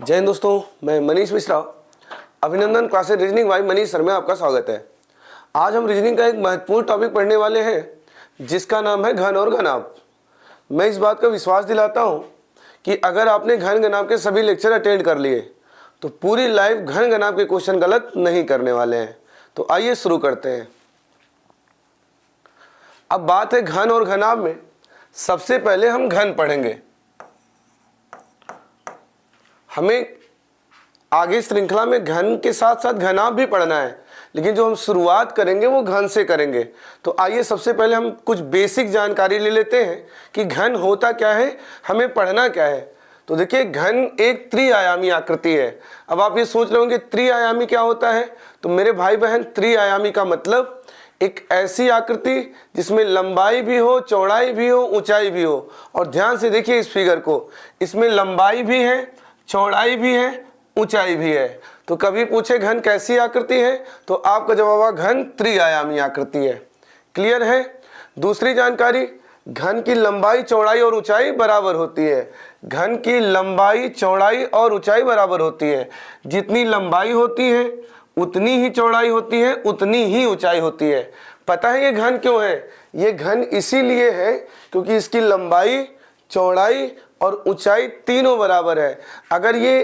जय हिंद दोस्तों, मैं मनीष मिश्रा। अभिनंदन classes reasoning bye Manish sir में आपका स्वागत है। आज हम रीजनिंग का एक महत्वपूर्ण टॉपिक पढ़ने वाले हैं जिसका नाम है घन और घनाभ। मैं इस बात का विश्वास दिलाता हूं कि अगर आपने घन घनाभ के सभी लेक्चर अटेंड कर लिए तो पूरी लाइफ घन घनाभ के क्वेश्चन गलत नहीं करने वाले हैं। तो आइए शुरू करते हैं। अब बात है घन और घनाभ में। सबसे पहले हम घन पढ़ेंगे। हमें आगे श्रृंखला में घन के साथ साथ घनाभ भी पढ़ना है, लेकिन जो हम शुरुआत करेंगे वो घन से करेंगे। तो आइए सबसे पहले हम कुछ बेसिक जानकारी ले लेते हैं कि घन होता क्या है, हमें पढ़ना क्या है। तो देखिए, घन एक त्रिआयामी आकृति है। अब आप ये सोच रहे होंगे त्रिआयामी क्या होता है। तो मेरे भाई बहन, त्रिआयामी का मतलब एक ऐसी आकृति जिसमें लंबाई भी हो, चौड़ाई भी हो, ऊंचाई भी हो। और ध्यान से देखिए इस फिगर को, इसमें लंबाई भी है, चौड़ाई भी है, ऊंचाई भी है। तो कभी पूछे घन कैसी आकृति है, तो आपका जवाब होगा घन त्रिआयामी आकृति है। क्लियर है। दूसरी जानकारी, घन की लंबाई, चौड़ाई और ऊंचाई बराबर होती है। घन की लंबाई, चौड़ाई और ऊंचाई बराबर होती है। जितनी लंबाई होती है उतनी ही चौड़ाई होती है, उतनी ही ऊंचाई होती है। पता है ये घन क्यों है? ये घन इसीलिए है क्योंकि इसकी लंबाई, चौड़ाई और ऊंचाई तीनों बराबर है। अगर ये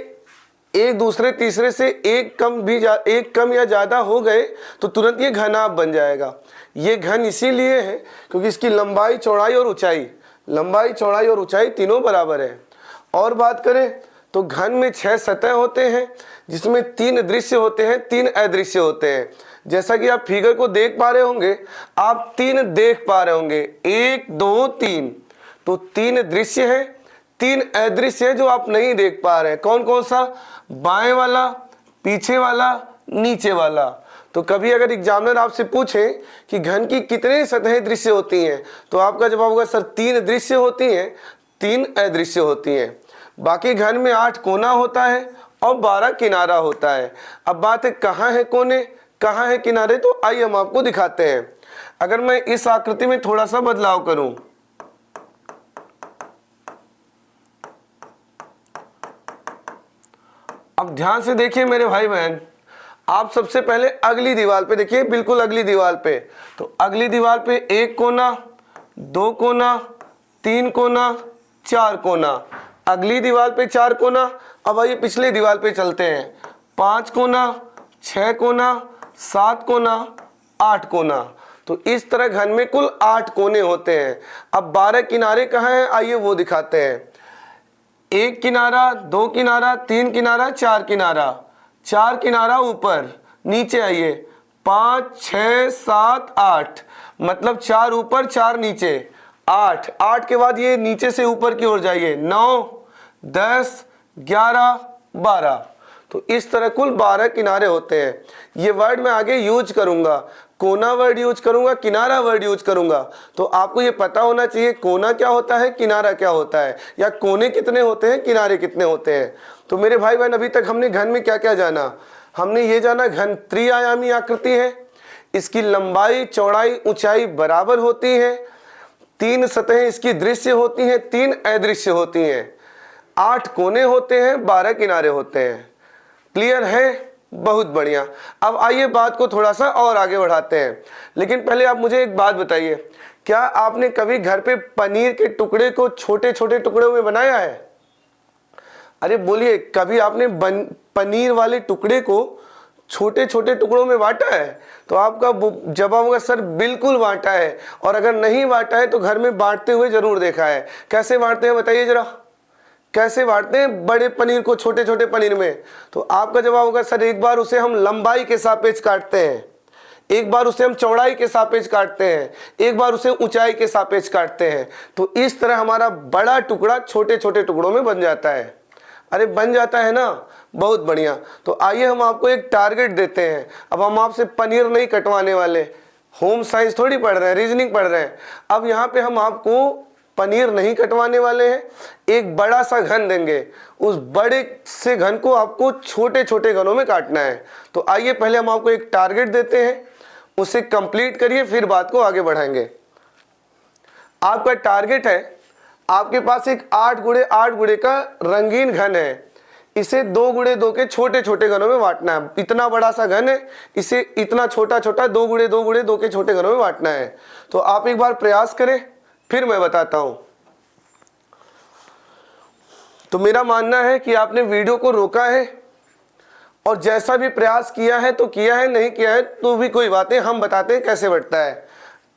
एक दूसरे तीसरे से एक कम या ज्यादा हो गए तो तुरंत ये घनाभ बन जाएगा। ये घन इसीलिए है क्योंकि इसकी लंबाई, चौड़ाई और ऊंचाई तीनों बराबर है। और बात करें तो घन में 6 सतह होते हैं, जिसमें 3 दृश्य होते हैं, 3 अदृश्य होते हैं। जैसा कि आप फिगर को देख पा रहे होंगे, आप 3 देख पा रहे होंगे, 1 2 3। तो 3 दृश्य है, 3 अदृश्य है जो आप नहीं देख पा रहे हैं। कौन कौन सा? बाएं वाला, पीछे वाला, नीचे वाला। तो कभी अगर एग्जामिनर आपसे पूछे कि घन की कितने सतहें दृश्य होती हैं, तो आपका जवाब होगा सर 3 दृश्य होती हैं, 3 अदृश्य होती हैं। बाकी घन में 8 कोना होता है और 12 किनारा होता है। अब बात है कहाँ है कोने, कहाँ है किनारे। तो आइए हम आपको दिखाते हैं। अगर मैं इस आकृति में थोड़ा सा बदलाव करूं, अब ध्यान से देखिए मेरे भाई बहन, आप सबसे पहले अगली दीवार पे देखिए, बिल्कुल अगली दीवार पे। तो अगली दीवार पे 1 कोना, 2 कोना, 3 कोना, 4 कोना। अगली दीवार पे 4 कोना। अब आइए पिछले दीवार पे चलते हैं। 5 कोना, 6 कोना, 7 कोना, 8 कोना। तो इस तरह घन में कुल 8 कोने होते हैं। अब 12 किनारे कहाँ हैं, आइए वो दिखाते हैं। 1 किनारा, 2 किनारा, 3 किनारा, 4 किनारा। 4 किनारा ऊपर, नीचे आइए। 5 6 7 8, मतलब 4 ऊपर 4 नीचे, 8। 8 के बाद ये नीचे से ऊपर की ओर जाइए, 9 10 11 12। तो इस तरह कुल 12 किनारे होते हैं। ये वर्ड मैं आगे यूज करूंगा, कोना वर्ड यूज करूंगा, किनारा वर्ड यूज करूंगा। तो आपको ये पता होना चाहिए कोना क्या होता है, किनारा क्या होता है, या कोने कितने होते हैं, किनारे कितने होते हैं। तो मेरे भाई बहन, अभी तक हमने घन में क्या क्या जाना। हमने ये जाना घन त्रिआयामी आकृति है, इसकी लंबाई, चौड़ाई, ऊंचाई बराबर होती है, 3 सतहें इसकी दृश्य होती हैं, 3 अदृश्य होती हैं, 8 कोने होते हैं, 12 किनारे होते हैं। क्लियर है? बहुत बढ़िया। अब आइए बात को थोड़ा सा और आगे बढ़ाते हैं, लेकिन पहले आप मुझे एक बात बताइए, क्या आपने कभी घर पे पनीर के टुकड़े को छोटे छोटे टुकड़ों में बनाया है? अरे बोलिए, कभी आपने पनीर वाले टुकड़े को छोटे छोटे टुकड़ों में बांटा है? तो आपका जवाब होगा सर बिल्कुल बांटा है। और अगर नहीं बांटा है तो घर में बांटते हुए जरूर देखा है। कैसे बांटते हैं बताइए जरा, कैसे बांटते हैं बड़े पनीर को छोटे छोटे पनीर में? तो आपका जवाब होगा सर एक बार उसे हम लंबाई के सापेक्ष काटते हैं, एक बार उसे हम चौड़ाई के सापेक्ष काटते हैं, एक बार उसे ऊंचाई के सापेक्ष काटते हैं। तो इस तरह हमारा बड़ा टुकड़ा छोटे छोटे टुकड़ों में बन जाता है। अरे बन जाता है ना, बहुत बढ़िया। तो आइए हम आपको एक टारगेट देते हैं। अब हम आपसे पनीर नहीं कटवाने वाले, होम साइंस थोड़ी पढ़ रहे हैं, रीजनिंग पढ़ रहे हैं। अब यहाँ पे हम आपको पनीर नहीं कटवाने वाले हैं, एक बड़ा सा घन देंगे। उस बड़े से घन को आपको छोटे छोटे घनों में काटना है। तो आइए पहले हम आपको एक टारगेट देते हैं, उसे कंप्लीट करिए, फिर बात को आगे बढ़ाएंगे। आपका टारगेट है, आपके पास एक 8 गुणे 8 गुणे का रंगीन घन है। इसे 2 गुणे 2 के छोटे छोटे घनों में बांटना है। इतना बड़ा सा घन है, इसे इतना छोटा छोटा 2 गुणे 2 गुणे 2 के छोटे घनों में बांटना है। तो आप एक बार प्रयास करें, फिर मैं बताता हूं। तो मेरा मानना है कि आपने वीडियो को रोका है और जैसा भी प्रयास किया है तो किया है, नहीं किया है तो भी कोई बात नहीं, हम बताते हैं कैसे बढ़ता है।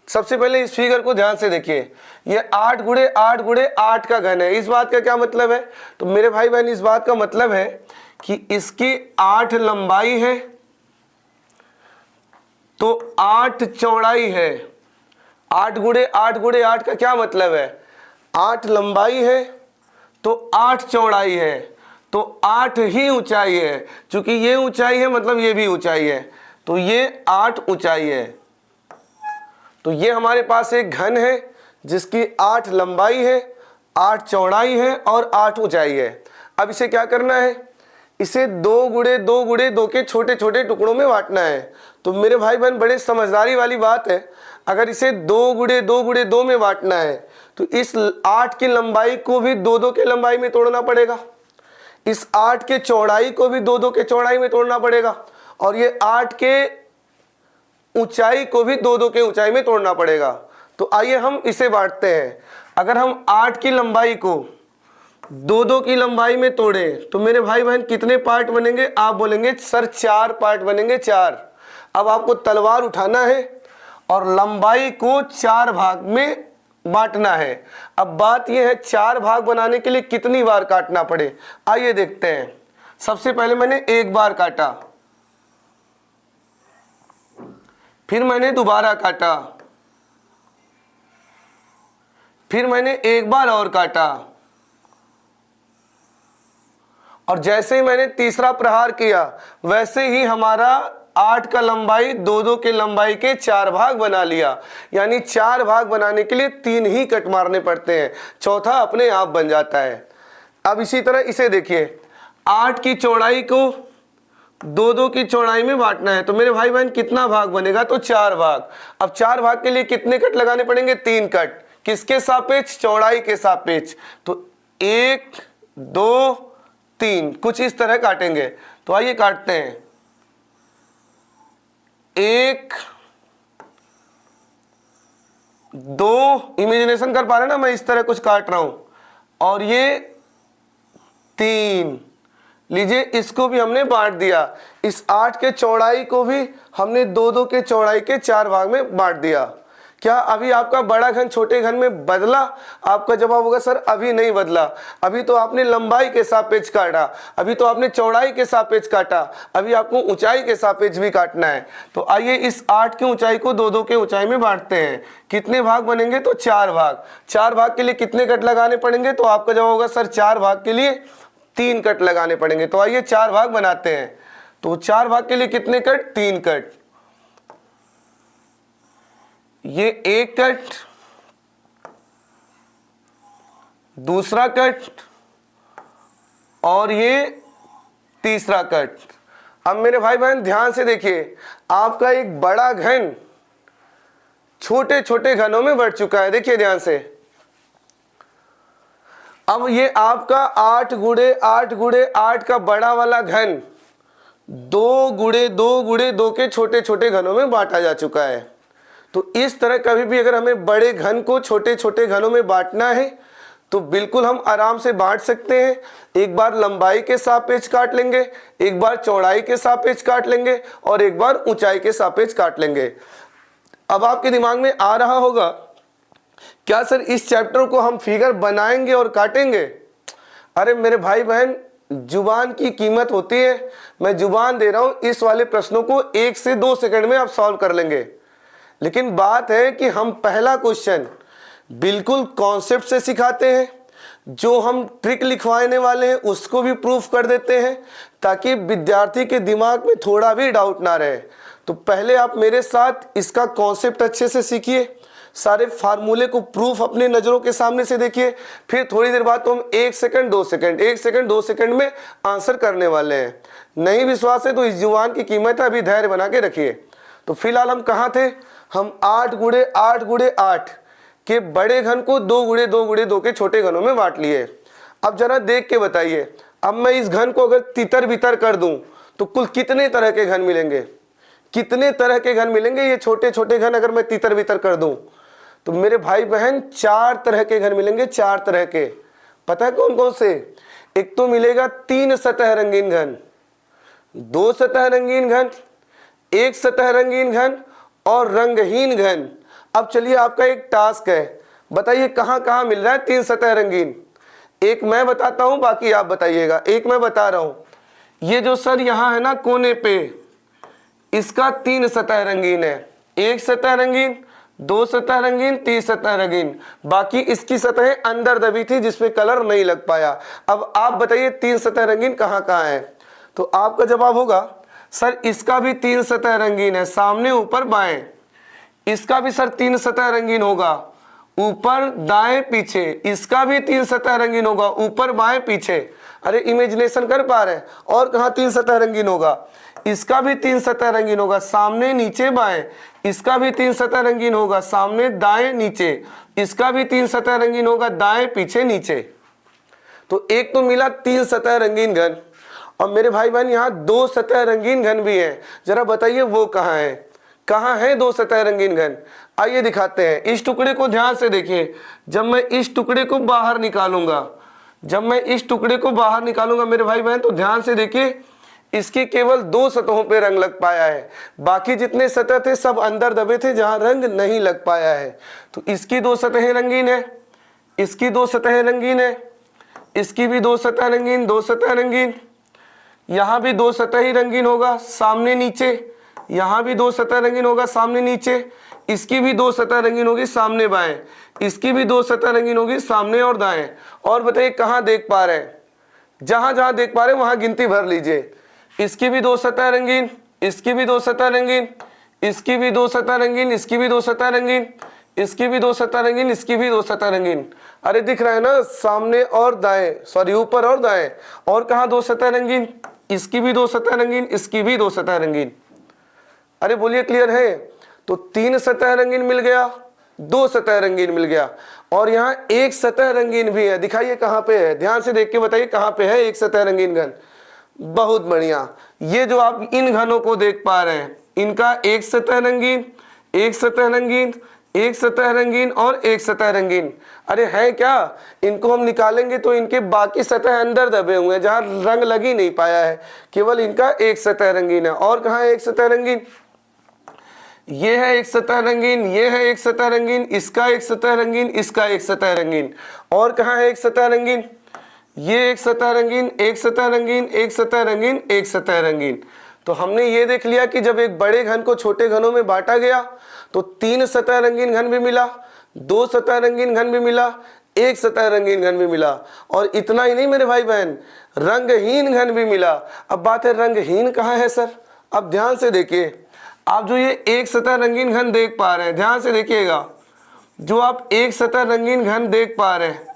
सबसे पहले इस फिगर को ध्यान से देखिए, ये 8 गुणे 8 गुणे 8 का घन है। इस बात का क्या मतलब है? तो मेरे भाई बहन, इस बात का मतलब है कि इसकी 8 लंबाई है तो 8 चौड़ाई है। 8 गुणे 8 गुणे 8 का क्या मतलब है? 8 लंबाई है तो 8 चौड़ाई है, तो 8 ही ऊंचाई है। क्योंकि ये ऊंचाई है मतलब ये भी ऊंचाई है, तो ये 8 ऊंचाई है। तो ये हमारे पास एक घन है जिसकी 8 लंबाई है, 8 चौड़ाई है और 8 ऊंचाई है। अब इसे क्या करना है? इसे 2 गुणे 2 गुणे 2 के छोटे छोटे टुकड़ों में बांटना है। तो मेरे भाई बहन, बड़े समझदारी वाली बात है, अगर इसे 2 गुणे 2 गुणे 2 में बांटना है तो इस 8 की लंबाई को भी 2 2 के लंबाई में तोड़ना पड़ेगा, इस 8 के चौड़ाई को भी 2 2 के चौड़ाई में तोड़ना पड़ेगा, और ये 8 के ऊंचाई को भी 2 2 के ऊंचाई में तोड़ना पड़ेगा। तो आइए हम इसे बांटते हैं। अगर हम 8 की लंबाई को 2 2 की लंबाई में तोड़े तो मेरे भाई बहन कितने पार्ट बनेंगे? आप बोलेंगे सर 4 पार्ट बनेंगे, 4। अब आपको तलवार उठाना है और लंबाई को 4 भाग में बांटना है। अब बात यह है 4 भाग बनाने के लिए कितनी बार काटना पड़े, आइए देखते हैं। सबसे पहले मैंने एक बार काटा, फिर मैंने दोबारा काटा, फिर मैंने एक बार और काटा, और जैसे ही मैंने तीसरा प्रहार किया वैसे ही हमारा 8 का लंबाई 2 2 के लंबाई के 4 भाग बना लिया। यानी 4 भाग बनाने के लिए 3 ही कट मारने पड़ते हैं, चौथा अपने आप बन जाता है। अब इसी तरह इसे देखिए, 8 की चौड़ाई को 2 2 की चौड़ाई में बांटना है, तो मेरे भाई बहन कितना भाग बनेगा? तो 4 भाग। अब 4 भाग के लिए कितने कट लगाने पड़ेंगे? 3 कट। किसके सापेक्ष? चौड़ाई के सापेक्ष। तो 1 2 3 कुछ इस तरह काटेंगे। तो आइए काटते हैं। 1 2, इमेजिनेशन कर पा रहे ना, मैं इस तरह कुछ काट रहा हूं, और ये 3। लीजिए, इसको भी हमने बांट दिया। इस 8 के चौड़ाई को भी हमने 2 2 के चौड़ाई के 4 भाग में बांट दिया। क्या अभी आपका बड़ा घन छोटे घन में बदला? आपका जवाब होगा सर अभी नहीं बदला। अभी तो आपने लंबाई के सापेक्ष काटा, अभी तो आपने चौड़ाई के सापेक्ष काटा, अभी आपको ऊंचाई के सापेक्ष भी काटना है। तो आइए इस 8 की ऊंचाई को 2 2 के ऊंचाई में बांटते हैं। कितने भाग बनेंगे? तो 4 भाग। 4 भाग के लिए कितने कट लगाने पड़ेंगे? तो आपका जवाब होगा सर 4 भाग के लिए 3 कट लगाने पड़ेंगे। तो आइए 4 भाग बनाते हैं। तो 4 भाग के लिए कितने कट? 3 कट। ये एक कट, दूसरा कट, और ये तीसरा कट। अब मेरे भाई बहन ध्यान से देखिए, आपका एक बड़ा घन छोटे छोटे घनों में बढ़ चुका है। देखिए ध्यान से, अब ये आपका 8 गुणे 8 गुणे 8 का बड़ा वाला घन 2 गुणे 2 गुणे 2 के छोटे छोटे घनों में बांटा जा चुका है। तो इस तरह कभी भी अगर हमें बड़े घन को छोटे छोटे घनों में बांटना है तो बिल्कुल हम आराम से बांट सकते हैं। एक बार लंबाई के सापेक्ष काट लेंगे, एक बार चौड़ाई के सापेक्ष काट लेंगे, और एक बार ऊंचाई के सापेक्ष काट लेंगे। अब आपके दिमाग में आ रहा होगा, क्या सर इस चैप्टर को हम फिगर बनाएंगे और काटेंगे? अरे मेरे भाई बहन, जुबान की कीमत होती है। मैं जुबान दे रहा हूं, इस वाले प्रश्नों को 1 से 2 सेकंड में आप सॉल्व कर लेंगे। लेकिन बात है कि हम पहला क्वेश्चन बिल्कुल कॉन्सेप्ट से सिखाते हैं, जो हम ट्रिक लिखवाने वाले हैं उसको भी प्रूफ कर देते हैं, ताकि विद्यार्थी के दिमाग में थोड़ा भी डाउट ना रहे। तो पहले आप मेरे साथ इसका कॉन्सेप्ट अच्छे से सीखिए, सारे फार्मूले को प्रूफ अपने नज़रों के सामने से देखिए, फिर थोड़ी देर बाद तो हम 1 सेकंड 2 सेकंड 1 सेकंड 2 सेकंड में आंसर करने वाले हैं। नहीं विश्वास है तो इस जुबान की कीमत है, अभी धैर्य बना के रखिए। तो फिलहाल हम कहाँ थे? हम 8 गुणे 8 गुणे 8 के बड़े घन को 2 गुणे 2 गुणे 2 के छोटे घनों में बांट लिए। अब जरा देख के बताइए, अब मैं इस घन को अगर तितर बितर कर दूं तो कुल कितने तरह के घन मिलेंगे, कितने तरह के घन मिलेंगे। ये छोटे छोटे घन अगर मैं तितर बितर कर दूं तो मेरे भाई बहन 4 तरह के घन मिलेंगे, 4 तरह के। पता है कौन कौन से? एक तो मिलेगा 3 सतह रंगीन घन, 2 सतह रंगीन घन, 1 सतह रंगीन घन और रंगहीन घन। अब चलिए आपका एक टास्क है, बताइए कहां कहां मिल रहा है 3 सतह रंगीन। एक मैं बताता हूं, बाकी आप बताइएगा। एक मैं बता रहा हूं, ये जो सर यहां है ना कोने पे, इसका 3 सतह रंगीन है। 1 सतह रंगीन, 2 सतह रंगीन, 3 सतह रंगीन। बाकी इसकी सतह अंदर दबी थी जिसमें कलर नहीं लग पाया। अब आप बताइए 3 सतह रंगीन कहां कहां है। तो आपका जवाब होगा सर इसका भी 3 सतह रंगीन है, सामने ऊपर बाएं। इसका भी सर 3 सतह रंगीन होगा, ऊपर दाएं पीछे। इसका भी 3 सतह रंगीन होगा, ऊपर बाएं पीछे। अरे इमेजिनेशन कर पा रहे हैं? और कहाँ 3 सतह रंगीन होगा? इसका भी 3 सतह रंगीन होगा, सामने नीचे बाएं। इसका भी 3 सतह रंगीन होगा, सामने दाएं नीचे। इसका भी 3 सतह रंगीन होगा, दाएं पीछे नीचे। तो एक तो मिला 3 सतह रंगीन घन, और मेरे भाई बहन यहाँ 2 सतह रंगीन घन भी है। जरा बताइए वो कहाँ है, कहाँ है 2 सतह रंगीन घन? आइए दिखाते हैं। इस टुकड़े को ध्यान से देखिए। जब मैं इस टुकड़े को बाहर निकालूंगा, जब मैं इस टुकड़े को बाहर निकालूंगा मेरे भाई बहन, तो ध्यान से देखिए, इसकी केवल 2 सतहों पे रंग लग पाया है। बाकी जितने सतह थे सब अंदर दबे थे जहां रंग नहीं लग पाया है। तो इसकी 2 सतहें रंगीन है, इसकी 2 सतहें रंगीन है, इसकी भी 2 सतह रंगीन, 2 सतह रंगीन। यहाँ भी 2 सतह ही रंगीन होगा, सामने नीचे। यहाँ भी 2 सतह रंगीन होगा, सामने नीचे। इसकी भी 2 सतह रंगीन होगी, सामने बाएं। इसकी भी 2 सतह रंगीन होगी, सामने और दाएं। और बताइए कहाँ देख पा रहे हैं? जहां जहां देख पा रहे हैं वहां गिनती भर लीजिए। इसकी भी 2 सतह रंगीन, इसकी भी 2 सतह रंगीन, इसकी भी 2 सतह रंगीन, इसकी भी 2 सतह रंगीन, इसकी भी 2 सतह रंगीन, इसकी भी 2 सतह रंगीन। अरे दिख रहा है ना, सामने और दाएं, सॉरी ऊपर और दाएं। और कहाँ 2 सतह रंगीन? इसकी भी 2 सतह रंगीन, इसकी भी 2 सतह रंगीन। अरे बोलिए क्लियर है? तो 3 सतह रंगीन मिल गया, 2 सतह रंगीन मिल गया, और यहाँ 1 सतह रंगीन भी है। दिखाइए कहाँ पे है, ध्यान से देख के बताइए कहाँ पे है 1 सतह रंगीन घन। बहुत बढ़िया। ये जो आप इन घनों को देख पा रहे हैं, इनका 1 सतह रंगीन, 1 सतह रंगीन, 1 सतह रंगीन और 1 सतह रंगीन। अरे है क्या? इनको हम निकालेंगे तो इनके बाकी सतह अंदर दबे हुए हैं जहां रंग लग ही नहीं पाया है। केवल इनका 1 सतह रंगीन है। और कहाँ है 1 सतह रंगीन? ये है 1 सतह रंगीन, ये है 1 सतह रंगीन, इसका 1 सतह रंगीन, इसका 1 सतह रंगीन। और कहाँ है 1 सतह रंगीन? ये 1 सतह रंगीन, 1 सतह रंगीन, 1 सतह रंगीन, 1 सतह रंगीन। तो हमने ये देख लिया कि जब एक बड़े घन को छोटे घनों में बांटा गया तो 3 सतह रंगीन घन भी मिला, 2 सतह रंगीन घन भी मिला, 1 सतह रंगीन घन भी मिला। और इतना ही नहीं मेरे भाई बहन, रंगहीन घन भी मिला। अब बात है रंगहीन कहाँ है सर? अब ध्यान से देखिए, आप जो ये 1 सतह रंगीन घन देख पा रहे हैं, ध्यान से देखिएगा। जो आप 1 सतह रंगीन घन देख पा रहे हैं,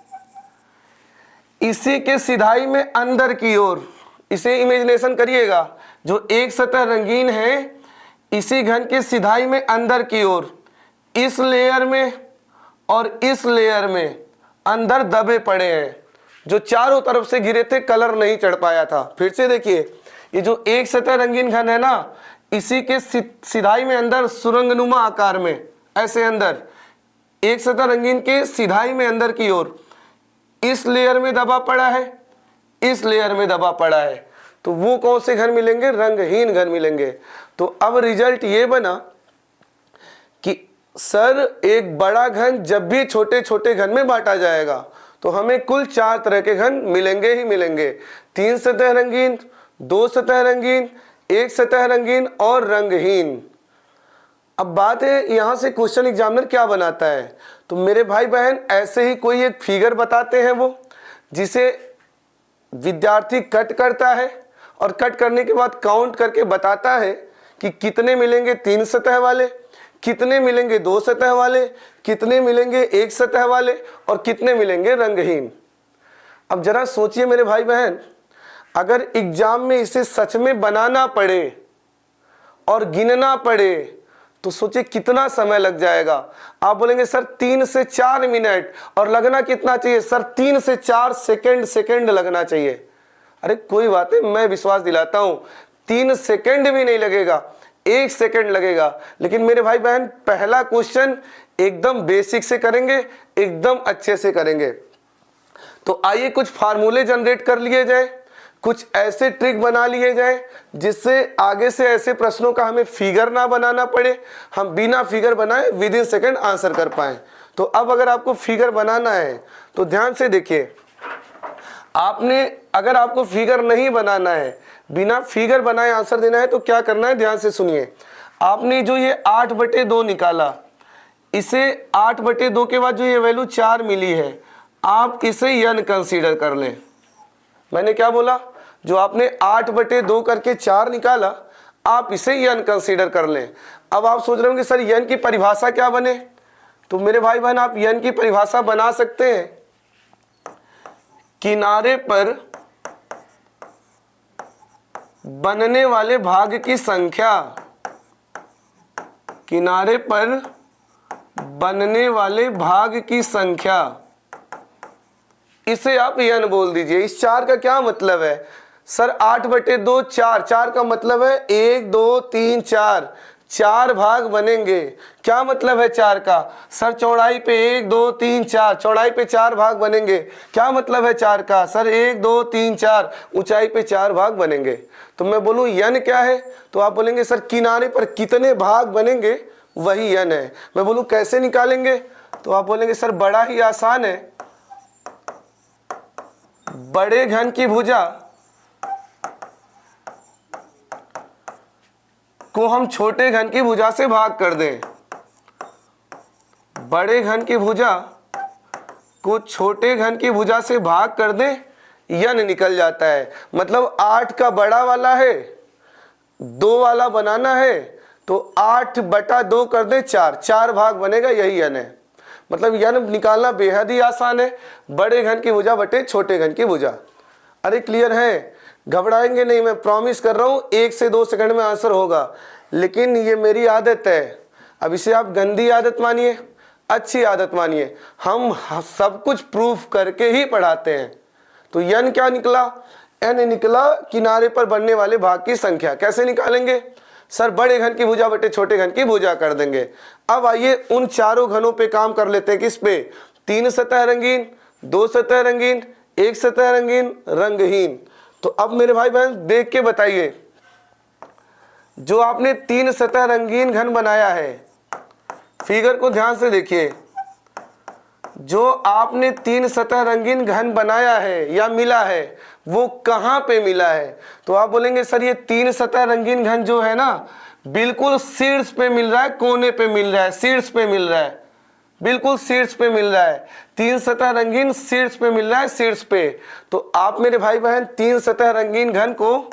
इसी के सिधाई में अंदर की ओर, इसे इमेजिनेशन करिएगा। जो 1 सतह रंगीन है, इसी घन के सिधाई में अंदर की ओर, इस लेयर में और इस लेयर में अंदर दबे पड़े हैं, जो चारों तरफ से घिरे थे, कलर नहीं चढ़ पाया था। फिर से देखिए, ये जो 1 सतह रंगीन घन है ना, इसी के सिधाई में अंदर सुरंगनुमा आकार में ऐसे अंदर, 1 सतह रंगीन के सिधाई में अंदर की ओर इस लेयर में दबा पड़ा है, इस लेयर में दबा पड़ा है। तो वो कौन से घन मिलेंगे? रंगहीन घन मिलेंगे। तो अब रिजल्ट ये बना कि सर एक बड़ा घन जब भी छोटे छोटे घन में बांटा जाएगा तो हमें कुल 4 तरह के घन मिलेंगे ही मिलेंगे। 3 सतह रंगीन, 2 सतह रंगीन, 1 सतह रंगीन और रंगहीन। अब बात है यहाँ से क्वेश्चन एग्जामिनर क्या बनाता है? तो मेरे भाई बहन ऐसे ही कोई एक फिगर बताते हैं वो, जिसे विद्यार्थी कट करता है और कट करने के बाद काउंट करके बताता है कि कितने मिलेंगे 3 सतह वाले, कितने मिलेंगे 2 सतह वाले, कितने मिलेंगे 1 सतह वाले और कितने मिलेंगे रंगहीन। अब जरा सोचिए मेरे भाई बहन, अगर एग्जाम में इसे सच में बनाना पड़े और गिनना पड़े तो सोचिए कितना समय लग जाएगा। आप बोलेंगे सर 3 से 4 मिनट, और लगना कितना चाहिए सर? 3 से 4 सेकंड लगना चाहिए। अरे कोई बात नहीं, मैं विश्वास दिलाता हूं 3 सेकंड भी नहीं लगेगा, 1 सेकंड लगेगा। लेकिन मेरे भाई बहन पहला क्वेश्चन एकदम बेसिक से करेंगे, एकदम अच्छे से करेंगे। तो आइए कुछ फार्मूले जनरेट कर लिए जाए, कुछ ऐसे ट्रिक बना लिए जाए जिससे आगे से ऐसे प्रश्नों का हमें फिगर ना बनाना पड़े, हम बिना फिगर बनाए विद इन सेकंड आंसर कर पाए। तो अब अगर आपको फिगर बनाना है तो ध्यान से देखिए, अगर आपको फिगर नहीं बनाना है, बिना फिगर बनाए आंसर देना है तो क्या करना है, ध्यान से सुनिए। आपने जो ये 8/2 निकाला, इसे 8/2 के बाद जो ये वैल्यू 4 मिली है, आप इसे n कंसीडर कर लें। मैंने क्या बोला, जो आपने 8/2 करके 4 निकाला, आप इसे n कंसीडर कर लें। अब आप सोच रहे होंगे सर n की परिभाषा क्या बने, तो मेरे भाई बहन आप n की परिभाषा बना सकते हैं, किनारे पर बनने वाले भाग की संख्या, किनारे पर बनने वाले भाग की संख्या, इसे आप n बोल दीजिए। इस 4 का क्या मतलब है सर, 8/2 4, 4 का मतलब है 1 2 3 4, 4 भाग बनेंगे। क्या मतलब है 4 का सर, चौड़ाई पे 1 2 3 4, चौड़ाई पे 4 भाग बनेंगे। क्या मतलब है 4 का सर, 1 2 3 4, ऊंचाई पे 4 भाग बनेंगे। तो मैं बोलूं n क्या है, तो आप बोलेंगे सर किनारे पर कितने भाग बनेंगे वही n है। मैं बोलूं कैसे निकालेंगे, तो आप बोलेंगे सर बड़ा ही आसान है, बड़े घन की भुजा को हम छोटे घन की भुजा से भाग कर दें, बड़े घन की भुजा को छोटे घन की भुजा से भाग कर दें, n निकल जाता है। मतलब 8 का बड़ा वाला है, 2 वाला बनाना है, तो 8/2 कर दें 4, 4 भाग बनेगा, यही n है। मतलब n निकालना बेहद ही आसान है, बड़े घन की भुजा बटे छोटे घन की भुजा। अरे क्लियर है, घबराएंगे नहीं, मैं प्रॉमिस कर रहा हूं 1 से 2 सेकंड में आंसर होगा। लेकिन ये मेरी आदत है, अब इसे आप गंदी आदत मानिए, अच्छी आदत मानिए, हम सब कुछ प्रूफ करके ही पढ़ाते हैं। तो n क्या निकला, n निकला किनारे पर बनने वाले भाग की संख्या। कैसे निकालेंगे सर, बड़े घन की भुजा बटे छोटे घन की भुजा कर देंगे। अब आइए उन चारों घनों पे काम कर लेते हैं, किस पे, 3 सतह रंगीन, 2 सतह रंगीन, 1 सतह रंगीन, रंगहीन। तो अब मेरे भाई बहन देख के बताइए, जो आपने 3 सतह रंगीन घन बनाया है, फिगर को ध्यान से देखिए, जो आपने 3 सतह रंगीन घन बनाया है या मिला है, वो कहां पे मिला है। तो आप बोलेंगे सर ये 3 सतह रंगीन घन जो है ना, बिल्कुल शीर्ष पे मिल रहा है, कोने पे मिल रहा है, शीर्ष पे मिल रहा है, बिल्कुल शीर्ष पे मिल रहा है। 3 सतह रंगीन शीर्ष पे मिल रहा है, शीर्ष पे। तो आप मेरे भाई बहन 3 सतह रंगीन घन को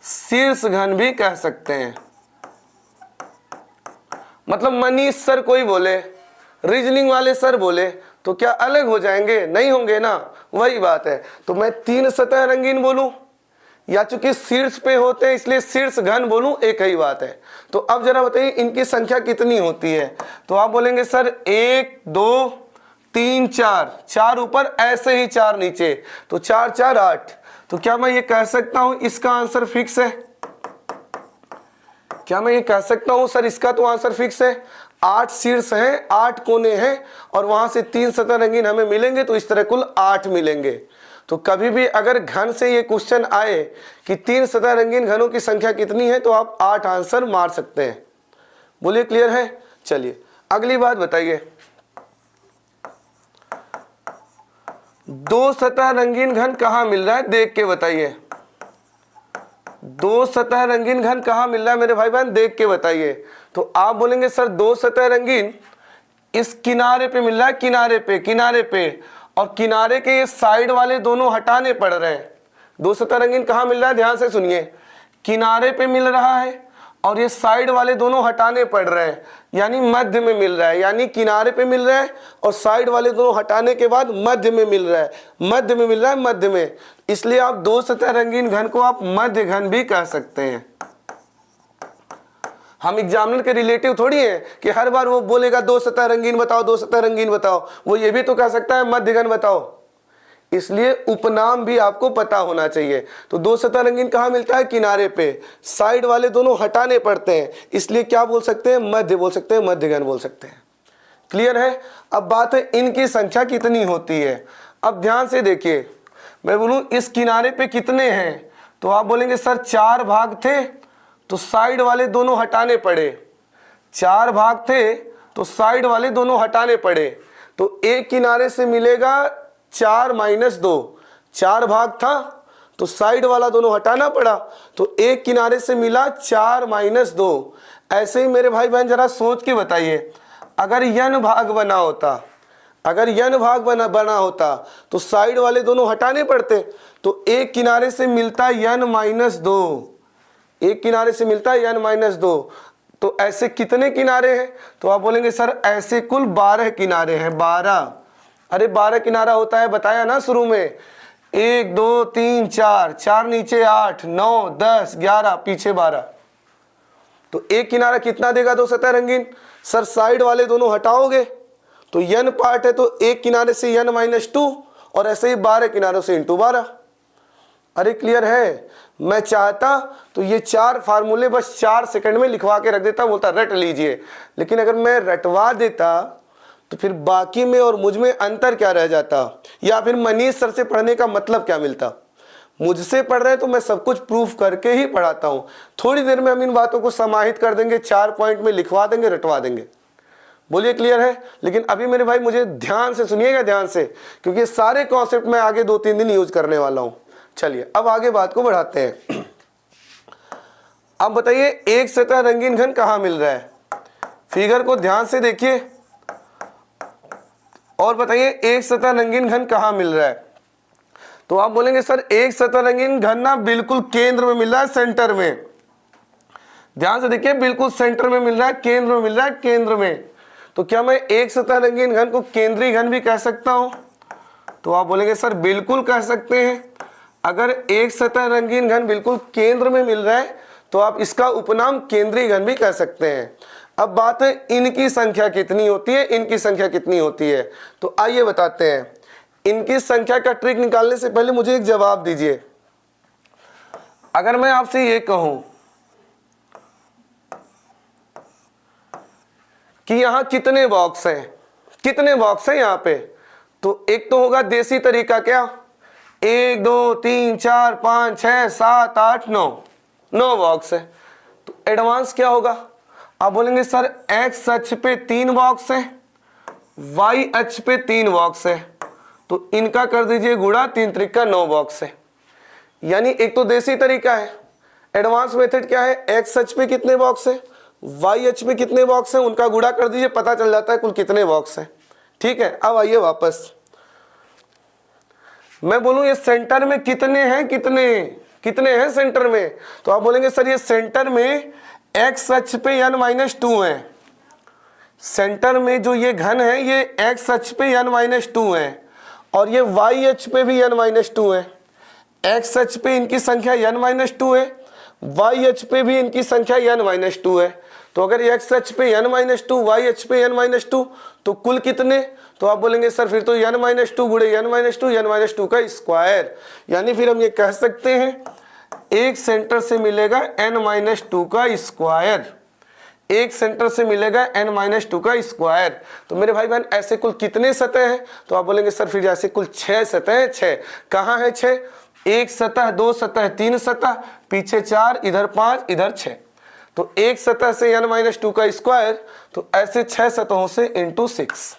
शीर्ष घन भी कह सकते हैं। मतलब मनीष सर कोई बोले, रीजनिंग वाले सर बोले तो क्या अलग हो जाएंगे, नहीं होंगे ना, वही बात है। तो मैं 3 सतह रंगीन बोलूं या चूंकि शीर्ष पे होते हैं इसलिए शीर्ष घन बोलूं, एक ही बात है। तो अब जरा बताइए इनकी संख्या कितनी होती है। तो आप बोलेंगे सर 1 2 3 4, 4 ऊपर ऐसे ही 4 नीचे, तो 4 4 8। तो क्या मैं ये कह सकता हूं इसका आंसर फिक्स है, क्या मैं ये कह सकता हूं सर इसका तो आंसर फिक्स है। 8 शीर्ष हैं, 8 कोने हैं, और वहां से 3 सतह रंगीन हमें मिलेंगे, तो इस तरह कुल 8 मिलेंगे। तो कभी भी अगर घन से ये क्वेश्चन आए कि 3 सतह रंगीन घनों की संख्या कितनी है, तो आप 8 आंसर मार सकते हैं। बोलिए क्लियर है। चलिए अगली बात बताइए, 2 सतह रंगीन घन कहां मिल रहा है, देख के बताइए। 2 सतह रंगीन घन कहां मिल रहा है मेरे भाई बहन, देख के बताइए। तो आप बोलेंगे सर 2 सतह रंगीन इस किनारे पे मिल रहा है, किनारे पे, और किनारे के ये साइड वाले दोनों हटाने पड़ रहे हैं। 2 सतह रंगीन कहां मिल रहा है, ध्यान से सुनिए, किनारे पे मिल रहा है और ये साइड वाले दोनों हटाने पड़ रहे हैं, यानी मध्य में मिल रहा है। यानी किनारे पे मिल रहा है और साइड वाले दोनों हटाने के बाद मध्य में मिल रहा है, मध्य में मिल रहा है, मध्य में। इसलिए आप 2 सतह रंगीन घन को आप मध्य घन भी कह सकते हैं। हम एग्जामिनर के रिलेटिव थोड़ी हैं कि हर बार वो बोलेगा 2 सतह रंगीन बताओ, 2 सतह रंगीन बताओ। वो ये भी तो कह सकता है मध्य घन बताओ। इसलिए उपनाम भी आपको पता होना चाहिए। तो दो सतह रंगीन कहाँ मिलता है? किनारे पे। साइड वाले दोनों हटाने पड़ते हैं, इसलिए क्या बोल सकते हैं? मध्य बोल सकते हैं, मध्यघन बोल सकते हैं। क्लियर है? अब बात है इनकी संख्या कितनी होती है। अब ध्यान से देखिए, मैं बोलूं इस किनारे पे कितने हैं, तो आप बोलेंगे सर 4 भाग थे तो साइड वाले दोनों हटाने पड़े। 4 भाग थे तो साइड वाले दोनों हटाने पड़े, तो एक किनारे से मिलेगा 4 - 2। 4 भाग था तो साइड वाला दोनों हटाना पड़ा, तो एक किनारे से मिला 4 - 2। ऐसे ही मेरे भाई बहन जरा सोच के बताइए, अगर n भाग बना होता, अगर n भाग बना होता तो साइड वाले दोनों हटाने पड़ते, तो एक किनारे से मिलता n - 2, एक किनारे से मिलता है n - 2। तो ऐसे कितने किनारे हैं? तो आप बोलेंगे सर ऐसे कुल 12 किनारे हैं। 12, अरे 12 किनारा होता है, बताया ना शुरू में। 1 2 3 4, 4 नीचे 8 9 10 11 पीछे 12। तो एक किनारा कितना देगा दो सतह रंगीन? सर साइड वाले दोनों हटाओगे तो n पार्ट है, तो एक किनारे से n - 2 और ऐसे ही 12 किनारों से × 12। अरे क्लियर है? मैं चाहता तो ये 4 फार्मूले बस 4 सेकंड में लिखवा के रख देता, बोलता रट लीजिए। लेकिन अगर मैं रटवा देता तो फिर बाकी में और मुझ में अंतर क्या रह जाता, या फिर मनीष सर से पढ़ने का मतलब क्या मिलता। मुझसे पढ़ रहे हैं तो मैं सब कुछ प्रूफ करके ही पढ़ाता हूँ। थोड़ी देर में हम इन बातों को समाहित कर देंगे, 4 पॉइंट में लिखवा देंगे, रटवा देंगे। बोलिए क्लियर है? लेकिन अभी मेरे भाई मुझे ध्यान से सुनिएगा, ध्यान से, क्योंकि सारे कॉन्सेप्ट मैं आगे 2-3 दिन यूज करने वाला हूँ। चलिए अब आगे बात को बढ़ाते हैं। अब बताइए एक सतह रंगीन घन कहाँ मिल रहा है? फिगर को ध्यान से देखिए और बताइए एक सतह रंगीन घन कहाँ मिल रहा है? तो आप बोलेंगे सर एक सतह रंगीन घन ना बिल्कुल केंद्र में मिल रहा है, सेंटर में। ध्यान से देखिए, बिल्कुल सेंटर में मिल रहा है, केंद्र में मिल रहा है, केंद्र में। तो क्या मैं एक सतह रंगीन घन को केंद्रीय घन भी कह सकता हूं? तो आप बोलेंगे सर बिल्कुल कह सकते हैं। अगर एक सतह रंगीन घन बिल्कुल केंद्र में मिल रहा है तो आप इसका उपनाम केंद्रीय घन भी कह सकते हैं। अब बात है इनकी संख्या कितनी होती है, इनकी संख्या कितनी होती है। तो आइए बताते हैं। इनकी संख्या का ट्रिक निकालने से पहले मुझे एक जवाब दीजिए। अगर मैं आपसे ये कहूं कि यहां कितने बॉक्स हैं, कितने बॉक्स हैं यहां पे, तो एक तो होगा देसी तरीका, क्या 1 2 3 4 5 6 7 8 9 बॉक्स है। तो एडवांस क्या होगा? आप बोलेंगे सर एक्स अक्ष पे 3 बॉक्स है, वाई अक्ष पे 3 बॉक्स है, तो इनका कर दीजिए गुणा, 3 त्रिका 9 बॉक्स है। यानी एक तो देसी तरीका है, एडवांस मेथड क्या है, एक्स अक्ष पे कितने बॉक्स है, वाई अक्ष पे कितने बॉक्स है, उनका गुणा कर दीजिए, पता चल जाता है कुल कितने बॉक्स है। ठीक है, अब आइए वापस। मैं बोलूं ये सेंटर में कितने हैं, कितने हैं सेंटर में? तो आप बोलेंगे सर ये सेंटर में एक्स अक्ष पे n-2 है। सेंटर में जो ये घन है ये एक्स अक्ष पे n-2 है और ये वाई अक्ष पे भी n-2 है। एक्स अक्ष पे इनकी संख्या n-2 है, वाई अक्ष पे भी इनकी संख्या n-2 है। तो अगर एक्स अक्ष पे n-2, वाई अक्ष पे n-2, तो कुल कितने? तो आप बोलेंगे सर फिर तो n-2 गुणे n-2 का स्क्वायर। यानी फिर हम ये कह सकते हैं एक सेंटर से मिलेगा n-2 का स्क्वायर, एक सेंटर से मिलेगा n-2 का स्क्वायर। तो मेरे भाई बहन ऐसे कुल कितने सतह हैं? तो आप बोलेंगे सर फिर जैसे कुल 6 सतह हैं। 6 कहाँ है? 6, एक सतह, 2 सतह, 3 सतह, पीछे 4, इधर 5, इधर 6। तो एक सतह से n-2 का स्क्वायर, तो ऐसे 6 सतहों से × 6।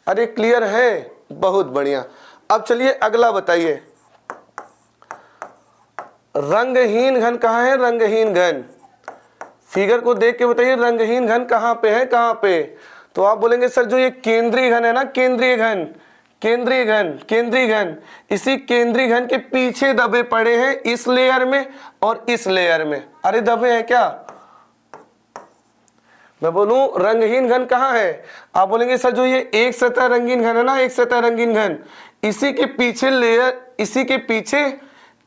अरे क्लियर है? बहुत बढ़िया। अब चलिए अगला बताइए, रंगहीन घन कहाँ है? रंगहीन घन, फिगर को देख के बताइए रंगहीन घन कहाँ पे है, कहाँ पे? तो आप बोलेंगे सर जो ये केंद्रीय घन है ना, केंद्रीय घन, इसी केंद्रीय घन के पीछे दबे पड़े हैं इस लेयर में और इस लेयर में। अरे दबे हैं क्या? मैं बोलूं रंगहीन घन कहाँ है? आप बोलेंगे सर जो ये एक सतह रंगीन घन है ना, एक सतह रंगीन घन, इसी के पीछे लेयर, इसी के पीछे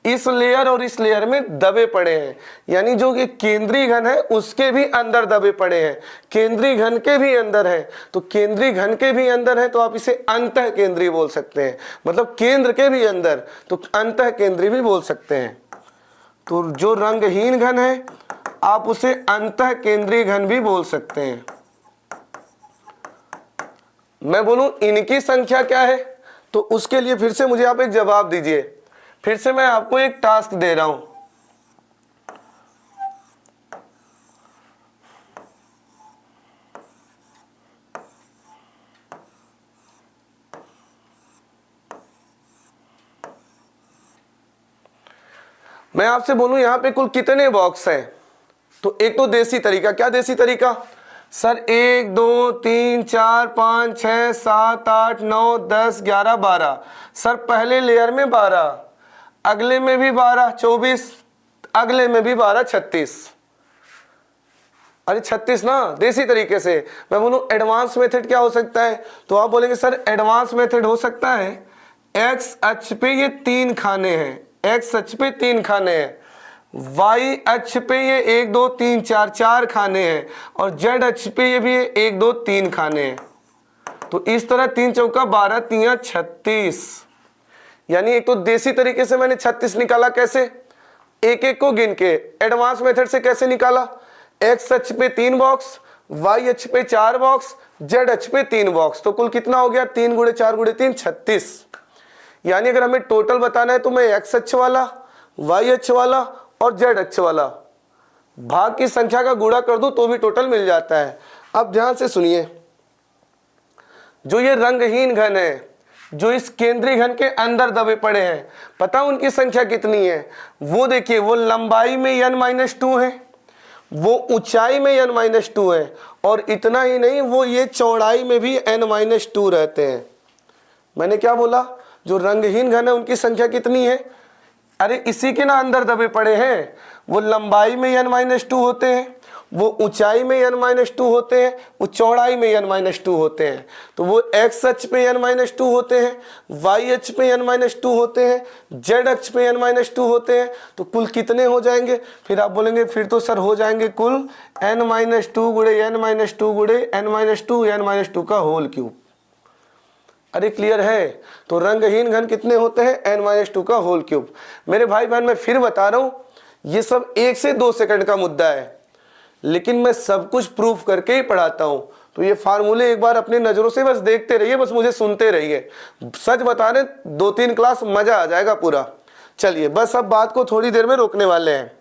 इस लेयर और इस लेयर में दबे पड़े हैं, यानी जो ये केंद्रीय घन है उसके भी अंदर दबे पड़े हैं, केंद्रीय घन के भी अंदर है। तो केंद्रीय घन के भी अंदर है तो आप इसे अंतः केंद्रीय बोल सकते हैं, मतलब केंद्र के भी अंदर, तो अंतः केंद्रीय भी बोल सकते हैं। तो जो रंगहीन घन है आप उसे अंतः केंद्रीय घन भी बोल सकते हैं। मैं बोलूं इनकी संख्या क्या है, तो उसके लिए फिर से मुझे आप एक जवाब दीजिए। फिर से मैं आपको एक टास्क दे रहा हूं। मैं आपसे बोलूं यहां पे कुल कितने बॉक्स हैं, तो एक तो देसी तरीका, क्या देसी तरीका सर, 1 2 3 4 5 6 7 8 9 10 11 12। सर पहले लेयर में 12, अगले में भी 12 24, अगले में भी 12 36। अरे 36 ना, देसी तरीके से। मैं बोलूं एडवांस मेथड क्या हो सकता है, तो आप बोलेंगे सर एडवांस मेथड हो सकता है एक्स अक्ष पे ये 3 खाने हैं, एक्स अक्ष पे 3 खाने हैं, वाई अक्ष पे ये 1 2 3 4 4 खाने हैं, और जेड अक्ष पे ये भी 1 2 3 खाने हैं। तो इस तरह 3 चौका 12 3 36, यानी एक तो देसी तरीके से मैंने 36 निकाला, कैसे एक एक को गिन के। एडवांस मेथड से कैसे निकाला, एक्स अक्ष पे 3 बॉक्स, वाई अक्ष पे 4 बॉक्स, जेड अक्ष पे 3 बॉक्स, तो कुल कितना हो गया 3 गुणे 4 गुणे 3 36। यानी अगर हमें टोटल बताना है तो मैं एक्स अक्ष वाला, वाई अक्ष वाला और जेड अक्ष वाला भाग की संख्या का गुणा कर दूं तो भी टोटल मिल जाता है। अब ध्यान से सुनिए, जो ये रंगहीन घन है, जो इस केंद्रीय घन के अंदर दबे पड़े हैं, पता उनकी संख्या कितनी है, वो देखिए, वो लंबाई में n-2 है, वो ऊंचाई में n-2 है, और इतना ही नहीं, वो ये चौड़ाई में भी n-2 रहते हैं। मैंने क्या बोला, जो रंगहीन घन है उनकी संख्या कितनी है, अरे इसी के ना अंदर दबे पड़े हैं। वो लंबाई में n-2 होते हैं, वो ऊंचाई में n-2 होते हैं, वो चौड़ाई में n-2 होते हैं। तो वो x अक्ष पे n-2 होते हैं, y अक्ष पे n-2 होते हैं, z अक्ष पे n-2 होते हैं। तो कुल कितने हो जाएंगे, फिर आप बोलेंगे फिर तो सर हो जाएंगे कुल n-2 गुणे n-2 गुणे n-2 n-2 का होल क्यूब। अरे क्लियर है, तो रंगहीन घन कितने होते हैं n-2 का होल क्यूब। मेरे भाई बहन मैं फिर बता रहा हूं, ये सब 1 से 2 सेकंड का मुद्दा है, लेकिन मैं सब कुछ प्रूफ करके ही पढ़ाता हूं। तो ये फार्मूले एक बार अपनी नजरों से बस देखते रहिए, बस मुझे सुनते रहिए। सच बता रहे 2-3 क्लास मजा आ जाएगा पूरा। चलिए बस अब बात को थोड़ी देर में रोकने वाले हैं।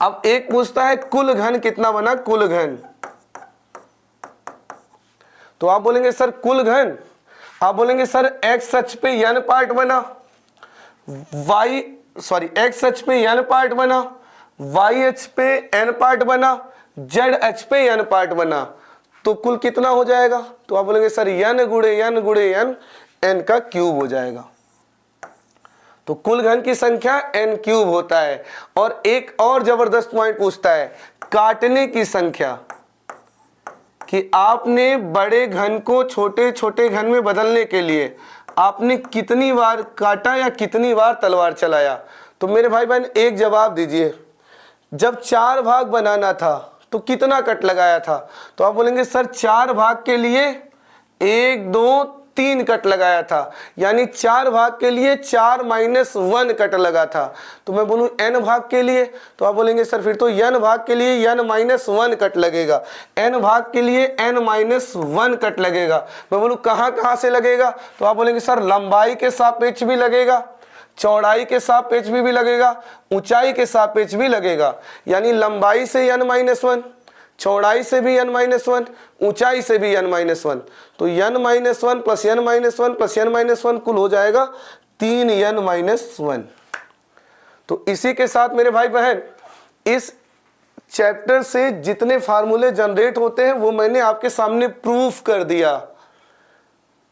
अब एक पूछता है कुल घन कितना बना, कुल घन, तो आप बोलेंगे सर कुल घन, आप बोलेंगे सर एक्स अक्ष पे n पार्ट बना, एक्स अक्ष पे n पार्ट बना, y अक्ष पे n पार्ट बना, z अक्ष पे n पार्ट बना, तो कुल कितना हो जाएगा, तो आप बोलेंगे सर n गुणे n गुणे n, n का क्यूब हो जाएगा। तो कुल घन की संख्या n क्यूब होता है। और एक और जबरदस्त पॉइंट पूछता है काटने की संख्या, कि आपने बड़े घन को छोटे छोटे घन में बदलने के लिए आपने कितनी बार काटा या कितनी बार तलवार चलाया। तो मेरे भाई बहन एक जवाब दीजिए, जब 4 भाग बनाना था तो कितना कट लगाया था, तो आप बोलेंगे सर 4 भाग के लिए 1 2 3 कट लगाया था, यानी 4 भाग के लिए 4 - 1 कट लगा था। तो मैं बोलूं n भाग के लिए, तो आप बोलेंगे सर फिर तो n भाग के लिए n - 1 कट लगेगा, n भाग के लिए n - 1 कट लगेगा। मैं बोलूं कहाँ कहाँ से लगेगा, तो आप बोलेंगे सर लंबाई के सापेक्ष भी लगेगा, चौड़ाई के सापेक्ष भी लगेगा, ऊंचाई के सापेक्ष भी लगेगा। यानी लंबाई से n-1, चौड़ाई से भी n-1, ऊंचाई से भी n-1, तो n-1 plus n-1 plus n-1 कुल हो जाएगा 3n-1। तो इसी के साथ मेरे भाई बहन इस चैप्टर से जितने फार्मूले जनरेट होते हैं वो मैंने आपके सामने प्रूफ कर दिया,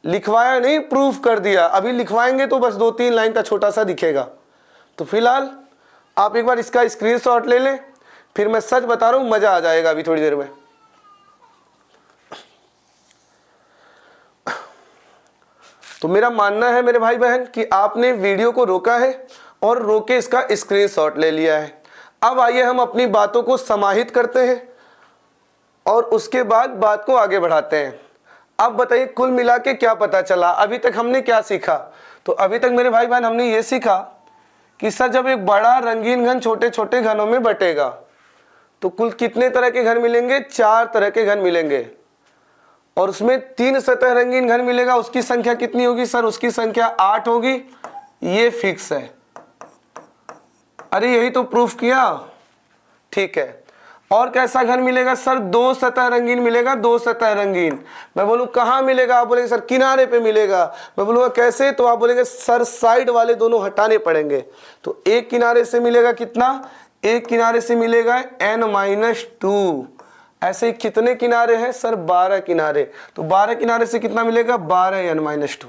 लिखवाया नहीं, प्रूफ कर दिया। अभी लिखवाएंगे तो बस 2-3 लाइन का छोटा सा दिखेगा। तो फिलहाल आप एक बार इसका स्क्रीनशॉट ले लें, फिर मैं सच बता रहा हूं मजा आ जाएगा अभी थोड़ी देर में। तो मेरा मानना है मेरे भाई बहन कि आपने वीडियो को रोका है और रोके इसका स्क्रीनशॉट ले लिया है। अब आइए हम अपनी बातों को समाहित करते हैं और उसके बाद बात को आगे बढ़ाते हैं। अब बताइए कुल मिला के क्या पता चला, अभी तक हमने क्या सीखा। तो अभी तक मेरे भाई बहन हमने ये सीखा कि सर जब एक बड़ा रंगीन घन छोटे छोटे घनों में बटेगा तो कुल कितने तरह के घन मिलेंगे, 4 तरह के घन मिलेंगे। और उसमें 3 सतह रंगीन घन मिलेगा, उसकी संख्या कितनी होगी सर, उसकी संख्या 8 होगी, ये फिक्स है। अरे यही तो प्रूफ किया, ठीक है। और कैसा घन मिलेगा सर, 2 सतह रंगीन मिलेगा, 2 सतह रंगीन। मैं बोलूं कहां मिलेगा, आप बोलेंगे सर किनारे पे मिलेगा। मैं बोलूंगा कैसे, तो आप बोलेंगे सर साइड वाले दोनों हटाने पड़ेंगे। तो एक किनारे से मिलेगा कितना, एक किनारे से मिलेगा n-2। ऐसे ही कितने किनारे हैं सर, 12 किनारे। तो 12 किनारे से कितना मिलेगा, 12n-2।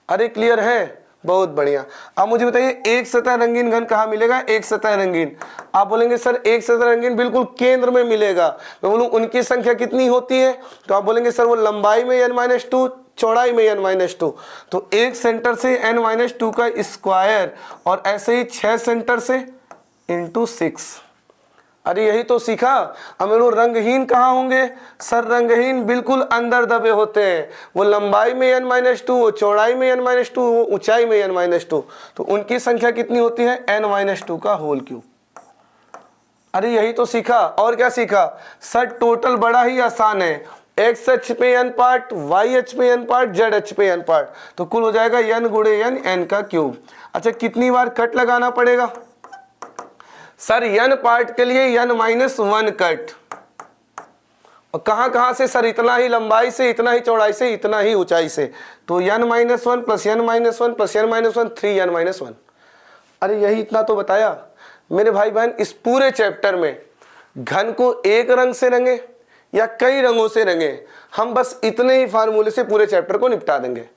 अरे क्लियर है, बहुत बढ़िया। अब मुझे बताइए एक सतह रंगीन घन कहाँ मिलेगा, एक सतह रंगीन। आप बोलेंगे सर एक सतह रंगीन बिल्कुल केंद्र में मिलेगा। मैं बोलूँ उनकी संख्या कितनी होती है, तो आप बोलेंगे सर वो लंबाई में n-2, चौड़ाई में n-2। तो एक सेंटर से n-2 का स्क्वायर और ऐसे ही 6 सेंटर से इंटू 6। अरे यही तो सीखा। अब मेरे रंगहीन कहाँ होंगे सर, रंगहीन बिल्कुल अंदर दबे होते हैं। वो लंबाई में n-2, वो चौड़ाई में n-2, वो ऊंचाई में n-2। तो उनकी संख्या कितनी होती है, n-2 का होल क्यूब। अरे यही तो सीखा। और क्या सीखा सर, टोटल बड़ा ही आसान है। x अक्ष पे n पार्ट, y अक्ष पे n पार्ट, z अक्ष पे n पार्ट। तो कुल हो जाएगा n गुणे n, n का क्यूब। अच्छा कितनी बार कट लगाना पड़ेगा सर, n पार्ट के लिए n-1 कट। और कहां कहां से सर, इतना ही लंबाई से, इतना ही चौड़ाई से, इतना ही ऊंचाई से। तो n-1 plus n-1 plus n-1 3n-1। अरे यही इतना तो बताया मेरे भाई बहन। इस पूरे चैप्टर में घन को एक रंग से रंगे या कई रंगों से रंगे, हम बस इतने ही फार्मूले से पूरे चैप्टर को निपटा देंगे।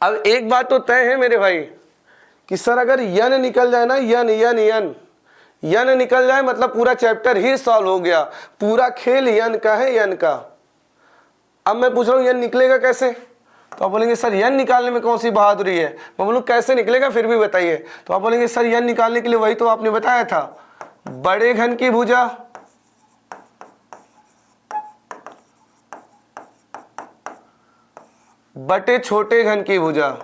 अब एक बात तो तय है मेरे भाई कि सर अगर n निकल जाए ना, n निकल जाए मतलब पूरा चैप्टर ही सॉल्व हो गया। पूरा खेल n का है, n का। अब मैं पूछ रहा हूं n निकलेगा कैसे, तो आप बोलेंगे सर n निकालने में कौन सी बहादुरी है। मैं बोलूं कैसे निकलेगा फिर भी बताइए। तो आप बोलेंगे सर n निकालने के लिए वही तो आपने बताया था, बड़े घन की भुजा बटे छोटे घन की भुजा।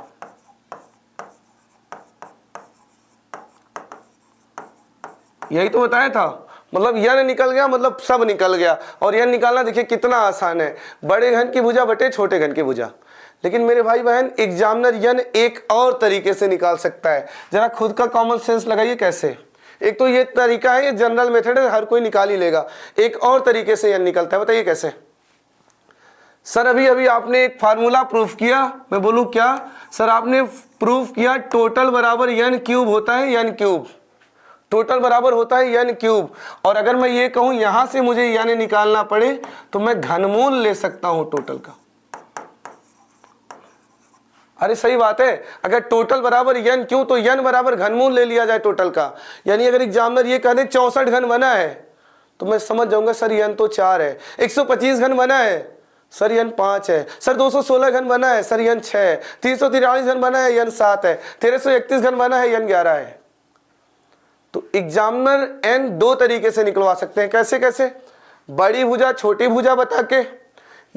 यही तो बताया था। मतलब n निकल गया मतलब सब निकल गया। और n निकालना देखिए कितना आसान है, बड़े घन की भुजा बटे छोटे घन की भुजा। लेकिन मेरे भाई बहन एग्जामिनर n एक और तरीके से निकाल सकता है। जरा खुद का कॉमन सेंस लगाइए कैसे। एक तो ये तरीका है, ये जनरल मेथड है, हर कोई निकाल ही लेगा। एक और तरीके से n निकलता है, बताइए कैसे। सर अभी अभी आपने एक फार्मूला प्रूफ किया। मैं बोलूं क्या सर, आपने प्रूफ किया टोटल बराबर n क्यूब होता है, n क्यूब। टोटल बराबर होता है n क्यूब। और अगर मैं ये कहूं यहां से मुझे n निकालना पड़े तो मैं घनमूल ले सकता हूं टोटल का। अरे सही बात है, अगर टोटल बराबर n क्यूब तो n बराबर घनमूल ले लिया जाए टोटल का। यानी अगर एग्जामिनर ये कह दे 64 घन बना है तो मैं समझ जाऊंगा सर n तो 4 है। 125 घन बना है सर n 5 है। सर 216 घन बना है सर n 6 है। 343 घन बना है n 7 है। 1331 घन बना है n 11 है। तो एग्जामिनर n 2 तरीके से निकलवा सकते हैं। कैसे कैसे, बड़ी भुजा छोटी भुजा बता के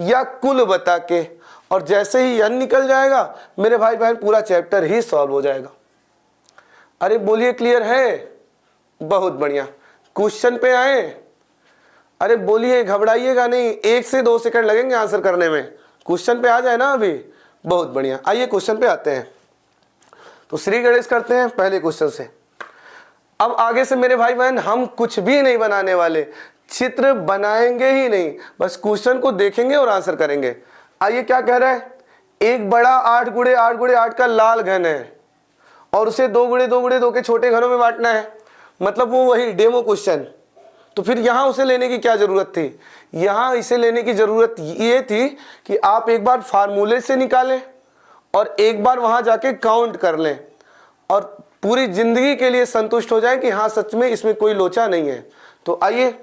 या कुल बता के। और जैसे ही n निकल जाएगा मेरे भाई बहन पूरा चैप्टर ही सॉल्व हो जाएगा। अरे बोलिए क्लियर है, बहुत बढ़िया। क्वेश्चन पे आए, अरे बोलिए घबराइएगा नहीं, 1 से 2 सेकंड लगेंगे आंसर करने में। क्वेश्चन पे आ जाए ना अभी, बहुत बढ़िया। आइए क्वेश्चन पे आते हैं। तो श्री गणेश करते हैं पहले क्वेश्चन से। अब आगे से मेरे भाई बहन हम कुछ भी नहीं बनाने वाले, चित्र बनाएंगे ही नहीं, बस क्वेश्चन को देखेंगे और आंसर करेंगे। आइए क्या कह रहा है, एक बड़ा 8 गुणे 8 गुणे 8 का लाल घन है और उसे 2 गुणे 2 गुणे 2 के छोटे घनों में बांटना है। मतलब वो वही डेमो क्वेश्चन। तो फिर यहां उसे लेने की क्या जरूरत थी, यहां इसे लेने की जरूरत ये थी कि आप एक बार फार्मूले से निकालें और एक बार वहां जाके काउंट कर लें और पूरी जिंदगी के लिए संतुष्ट हो जाए कि हाँ सच में इसमें कोई लोचा नहीं है। तो आइए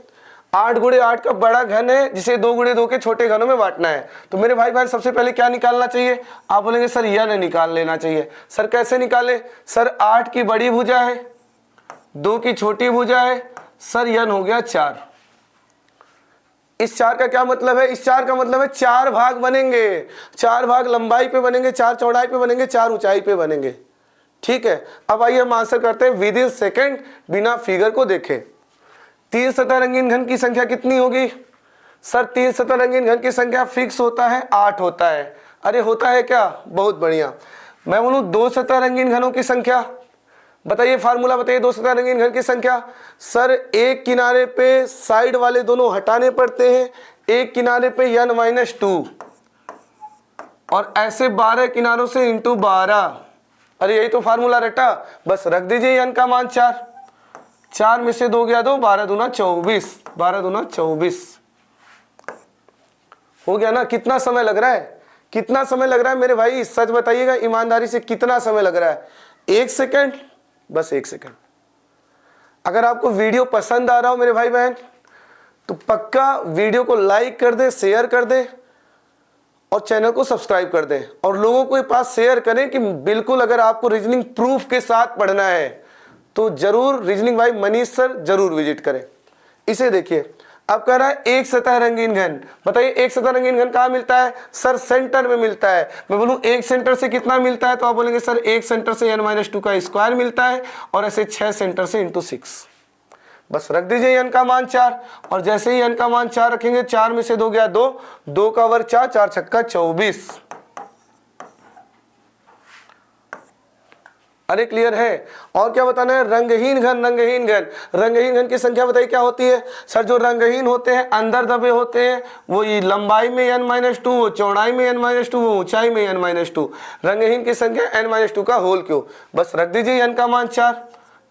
8 गुणे 8 का बड़ा घन है जिसे 2 गुणे 2 के छोटे घनों में बांटना है। तो मेरे भाई बहन सबसे पहले क्या निकालना चाहिए? आप बोलेंगे सर यन निकाल लेना चाहिए। सर कैसे निकाले? सर 8 की बड़ी भुजा है, 2 की छोटी भुजा है, सर यन हो गया 4। इस 4 का क्या मतलब है? इस 4 का मतलब है 4 भाग बनेंगे, 4 भाग लंबाई पे बनेंगे, 4 चौड़ाई पे बनेंगे, 4 ऊंचाई पे बनेंगे। ठीक है, अब आइए हम आंसर करते हैं विद इन सेकेंड, बिना फिगर को देखे। 3 सतह रंगीन घन की संख्या कितनी होगी? सर 3 सतह रंगीन घन की संख्या फिक्स होता है 8 होता है। अरे होता है क्या? बहुत बढ़िया। मैं बोलूं 2 सतह रंगीन घनों की संख्या, बताइए फार्मूला बताइए 2 सतह रंगीन घन की संख्या। सर एक किनारे पे साइड वाले दोनों हटाने पड़ते हैं, एक किनारे पे n-2 और ऐसे 12 किनारों से इंटू 12। अरे यही तो फार्मूला रटा, बस रख दीजिए n का मान 4, 4 में से 2 गया 2, 12 दूना 24, 12 दूना 24 हो गया ना। कितना समय लग रहा है? कितना समय लग रहा है मेरे भाई? सच बताइएगा ईमानदारी से, कितना समय लग रहा है? 1 सेकंड, बस 1 सेकंड। अगर आपको वीडियो पसंद आ रहा हो मेरे भाई बहन तो पक्का वीडियो को लाइक कर दे, शेयर कर दे और चैनल को सब्सक्राइब कर दें और लोगों के पास शेयर करें कि बिल्कुल अगर आपको रीजनिंग प्रूफ के साथ पढ़ना है तो जरूर रीजनिंग भाई मनीष सर जरूर विजिट करें। इसे देखिए, अब कह रहा है एक सतह रंगीन घन। बताइए एक सतह रंगीन घन कहाँ मिलता है? सर सेंटर में मिलता है। मैं बोलूं एक सेंटर से कितना मिलता है तो आप बोलेंगे सर एक सेंटर से n-2 का स्क्वायर मिलता है और ऐसे 6 सेंटर से इंटू 6। बस रख दीजिए n का मान 4 और जैसे ही n का मान 4 रखेंगे 4 में से 2 गया 2, 2 का वर्ग 4, 4 छक्का 24। अरे क्लियर है? और क्या बताना है? रंगहीन घन। रंगहीन घन, रंगहीन घन की संख्या बताइए क्या होती है? सर जो रंगहीन होते हैं अंदर दबे होते हैं वो लंबाई में n-2, वो चौड़ाई में n-2, वो ऊंचाई में n-2। रंगहीन की संख्या n-2 का होल क्यूब। बस रख दीजिए n का मान 4,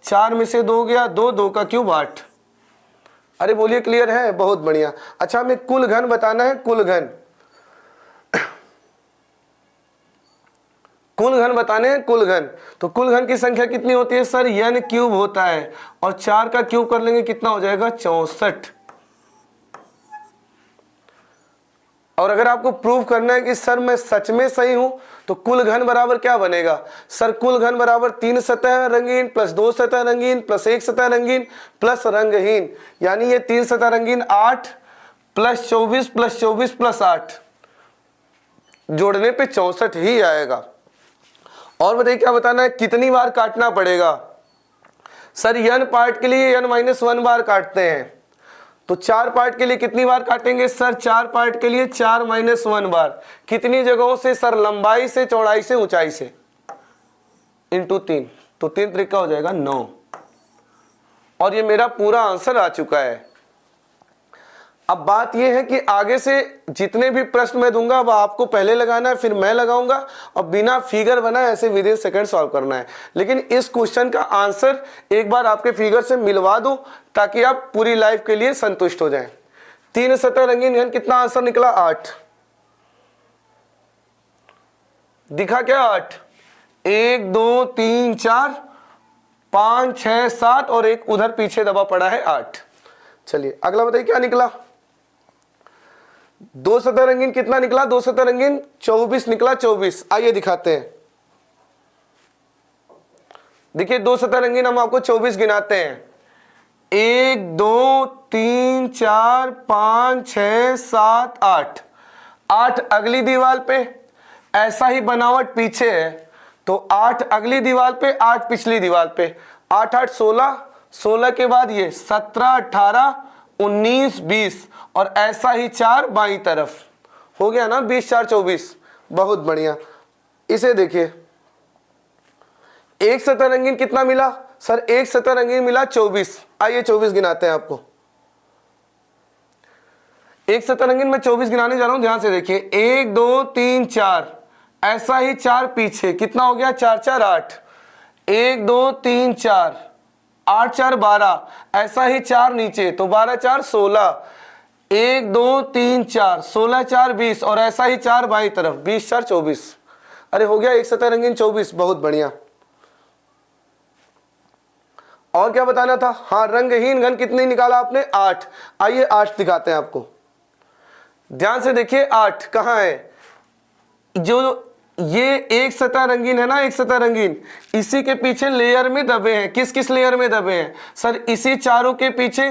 4 में से 2 गया 2, 2 का क्यूब 8। अरे बोलिए क्लियर है? बहुत बढ़िया। अच्छा हमें कुल घन बताना है, कुल घन। कुल घन बताने हैं, कुल घन। तो कुल घन की संख्या कितनी होती है? सर n क्यूब होता है और 4 का क्यूब कर लेंगे कितना हो जाएगा? 64। और अगर आपको प्रूव करना है कि सर मैं सच में सही हूं तो कुल घन बराबर क्या बनेगा? सर कुल घन बराबर 3 सतह रंगीन प्लस 2 सतह रंगीन प्लस 1 सतह रंगीन प्लस रंगहीन, यानी ये 3 सतह रंगीन 8 प्लस 24 प्लस 24 प्लस 8 जोड़ने पे 64 ही आएगा। और बताइए क्या बताना है? कितनी बार काटना पड़ेगा? सर n पार्ट के लिए n-1 बार काटते हैं, तो 4 पार्ट के लिए कितनी बार काटेंगे? सर 4 पार्ट के लिए 4-1 बार। कितनी जगहों से? सर लंबाई से, चौड़ाई से, ऊंचाई से, इंटू 3, तो 3 त्रिका हो जाएगा 9। और ये मेरा पूरा आंसर आ चुका है। अब बात यह है कि आगे से जितने भी प्रश्न मैं दूंगा वो आपको पहले लगाना है, फिर मैं लगाऊंगा और बिना फिगर बनाए ऐसे विद इन सेकंड सॉल्व करना है। लेकिन इस क्वेश्चन का आंसर एक बार आपके फिगर से मिलवा दूं ताकि आप पूरी लाइफ के लिए संतुष्ट हो जाएं। 3 सतह रंगीन घन कितना आंसर निकला? 8। दिखा क्या? 8, 1 2 3 4 5 6 7 और एक उधर पीछे दबा पड़ा है 8। चलिए अगला बताइए क्या निकला? 2 सतह रंगीन कितना निकला? 2 सतह रंगीन 24 निकला। 24 आइए दिखाते हैं। देखिए 2 सतह रंगीन हम आपको 24 गिनाते हैं। 1 2 3 4 5 6 7 8। 8 अगली दीवार पे, ऐसा ही बनावट पीछे है तो 8 अगली दीवार पे, 8 पिछली दीवार पे। 8 8 16, 16 के बाद ये 17 18 19 20 और ऐसा ही 4 बाईं तरफ। हो गया ना 20 4 24। बहुत बढ़िया। इसे देखिए एक सतह रंगीन कितना मिला? सर एक सतह रंगीन मिला 24। आइए 24 गिनाते हैं आपको। एक सतह रंगीन मैं 24 गिनाने जा रहा हूं, ध्यान से देखिए। 1 2 3 4, ऐसा ही 4 पीछे, कितना हो गया? 4 4 8। 1 2 3 4, 8 4 12, ऐसा ही 4 नीचे तो 12 4 16। 1 2 3 4, 16 4 20 और ऐसा ही 4 बाईं तरफ, 20 4 24। अरे हो गया एक सतह रंगीन 24। बहुत बढ़िया। और क्या बताना था? हाँ, रंगहीन घन कितने निकाला आपने? 8। आइए 8 दिखाते हैं आपको, ध्यान से देखिए 8 कहाँ है। जो ये एक सतह रंगीन है ना, एक सतह रंगीन, इसी के पीछे लेयर में दबे हैं। किस किस लेयर में दबे हैं सर? इसी चारों के पीछे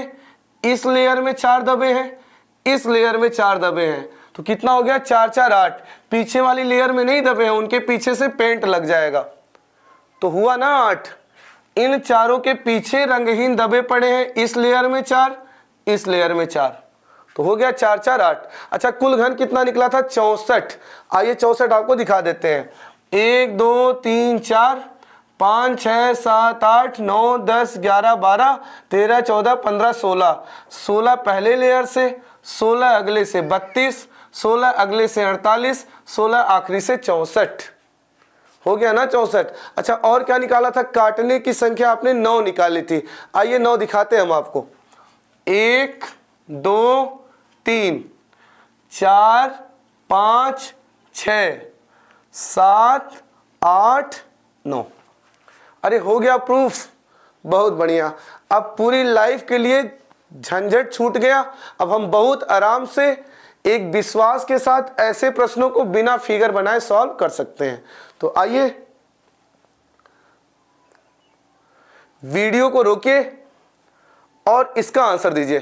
इस लेयर में 4 दबे हैं, इस लेयर में 4 दबे हैं। तो कितना हो गया? 4 4 8। पीछे वाली लेयर में नहीं दबे हैं, उनके पीछे से पेंट लग जाएगा, तो हुआ ना 8। इन चारों के पीछे रंगहीन दबे पड़े हैं, इस लेयर में 4, इस लेयर में 4, तो हो गया 4 4 8। अच्छा, कुल घन कितना निकला था? 64। आइए 64 आपको दिखा देते हैं। 1 2 3 4 5 6 7 8 9 10 11 12 13 14 15 16। 16 पहले लेयर से, 16 अगले से 32, 16 अगले से 48, 16 आखिरी से 64। हो गया ना 64। अच्छा, और क्या निकाला था? काटने की संख्या आपने 9 निकाली थी। आइए 9 दिखाते हैं हम आपको। 1 2 3 4 5 6 7 8 9। अरे हो गया प्रूफ, बहुत बढ़िया। अब पूरी लाइफ के लिए झंझट छूट गया। अब हम बहुत आराम से एक विश्वास के साथ ऐसे प्रश्नों को बिना फिगर बनाए सॉल्व कर सकते हैं। तो आइए वीडियो को रोकिए और इसका आंसर दीजिए।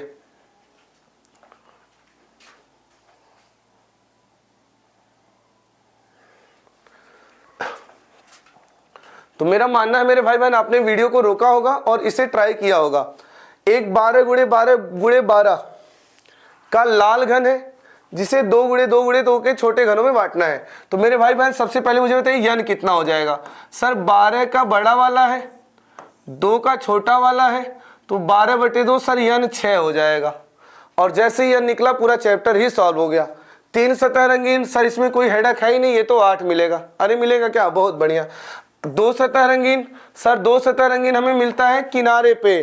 तो मेरा मानना है मेरे भाई बहन, आपने वीडियो को रोका होगा और इसे ट्राई किया होगा। एक 12 गुणे 12 गुणे 12 का लाल घन है, जिसे 2 गुणे 2 गुणे 2 के छोटे घनों में बांटना है। तो मेरे भाई बहन सबसे पहले मुझे बताइए यन कितना हो जाएगा? सर 12 का बड़ा वाला है, 2 का छोटा वाला है, तो 12/2 सर यन 6 हो जाएगा। और जैसे ही यन निकला पूरा चैप्टर ही सॉल्व हो गया। 3 सतह रंगीन, सर इसमें कोई हेडक है ही नहीं, ये तो 8 मिलेगा। अरे मिलेगा क्या? बहुत बढ़िया। 2 सतह रंगीन, सर 2 सतह रंगीन हमें मिलता है किनारे पे,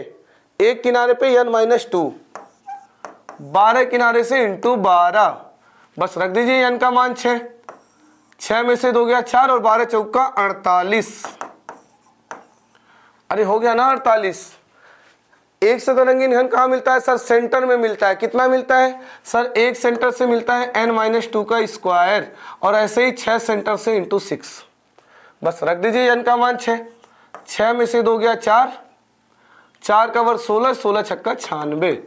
एक किनारे पे n-2, 12 किनारे से इंटू 12, बस रख दीजिए n का मान 6। 6 में से 2 गया 4 और 12 चौका 48। अरे हो गया ना 48। एक सतह रंगीन घन कहाँ मिलता है सर? सेंटर में मिलता है। कितना मिलता है सर? एक सेंटर से मिलता है n-2 का स्क्वायर, और ऐसे ही 6 सेंटर से इंटू 6, बस रख दीजिए n का मान 6। 6 में से 2 गया 4, 4 का वर्ग 16, 16 छक्का 96।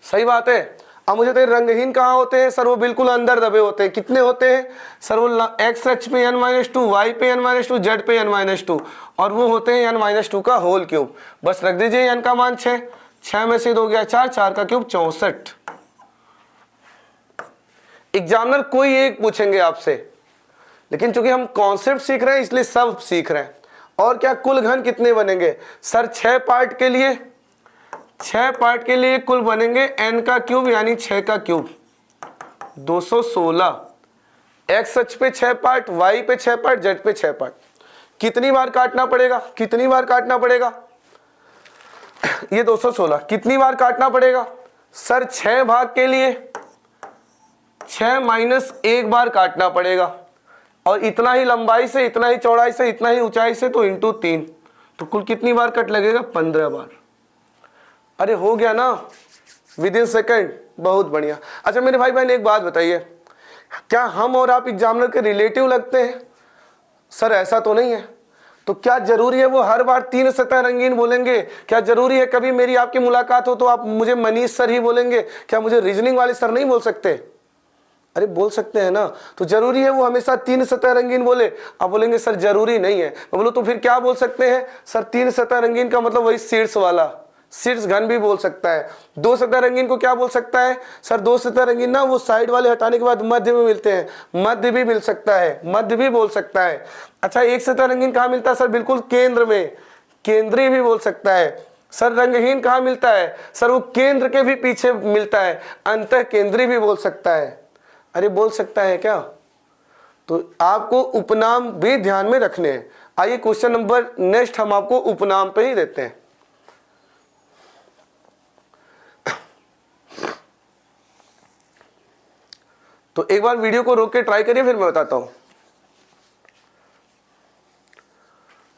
सही बात है। अब मुझे तो रंगहीन कहाँ होते हैं सर? वो बिल्कुल अंदर दबे होते हैं। कितने होते हैं सर? वो x अक्ष पे n-2, y पे n-2, z पे n-2, और वो होते हैं n-2 का होल क्यूब। बस रख दीजिए n का मान 6। 6 में से 2 गया 4, 4 का क्यूब 64। एग्जामिनर कोई एक पूछेंगे आपसे, लेकिन चूंकि हम कॉन्सेप्ट सीख रहे हैं इसलिए सब सीख रहे हैं। और क्या कुल घन कितने बनेंगे सर? 6 पार्ट के लिए, 6 पार्ट के लिए कुल बनेंगे n का क्यूब यानी 6 का क्यूब 216। x अक्ष पे 6 पार्ट, y पे 6 पार्ट, z पे 6 पार्ट। कितनी बार काटना पड़ेगा? कितनी बार काटना पड़ेगा? ये 216 कितनी बार काटना पड़ेगा सर? 6 भाग के लिए 6 माइनस 1 बार काटना पड़ेगा, और इतना ही लंबाई से, इतना ही चौड़ाई से, इतना ही ऊंचाई से, तो इंटू 3, तो कुल कितनी बार कट लगेगा? 15 बार। अरे हो गया ना विद इन सेकेंड, बहुत बढ़िया। अच्छा मेरे भाई बहन एक बात बताइए, क्या हम और आप एग्जामिनर के रिलेटिव लगते हैं? सर ऐसा तो नहीं है। तो क्या जरूरी है वो हर बार 3 सतह रंगीन बोलेंगे? क्या जरूरी है कभी मेरी आपकी मुलाकात हो तो आप मुझे मनीष सर ही बोलेंगे? क्या मुझे रीजनिंग वाले सर नहीं बोल सकते? अरे बोल सकते हैं ना। तो जरूरी है वो हमेशा 3 सतह रंगीन बोले? आप बोलेंगे सर जरूरी नहीं है। मैं बोलो तो फिर क्या बोल सकते हैं सर? 3 सतह रंगीन का मतलब वही शीर्ष वाला, शीर्ष घन भी बोल सकता है। 2 सतह रंगीन को क्या बोल सकता है सर? 2 सतह रंगीन ना वो साइड वाले हटाने के बाद मध्य में मिलते हैं, मध्य भी मिल सकता है, मध्य भी बोल सकता है। अच्छा एक सतह रंगीन कहाँ मिलता है सर? बिल्कुल केंद्र में, केंद्रीय भी बोल सकता है। सर रंगहीन कहाँ मिलता है सर? वो केंद्र के भी पीछे मिलता है, अंतः केंद्रीय भी बोल सकता है। अरे बोल सकता है क्या? तो आपको उपनाम भी ध्यान में रखने हैं। आइए क्वेश्चन नंबर नेक्स्ट हम आपको उपनाम पे ही देते हैं। तो एक बार वीडियो को रोक के ट्राई करिए, फिर मैं बताता हूं।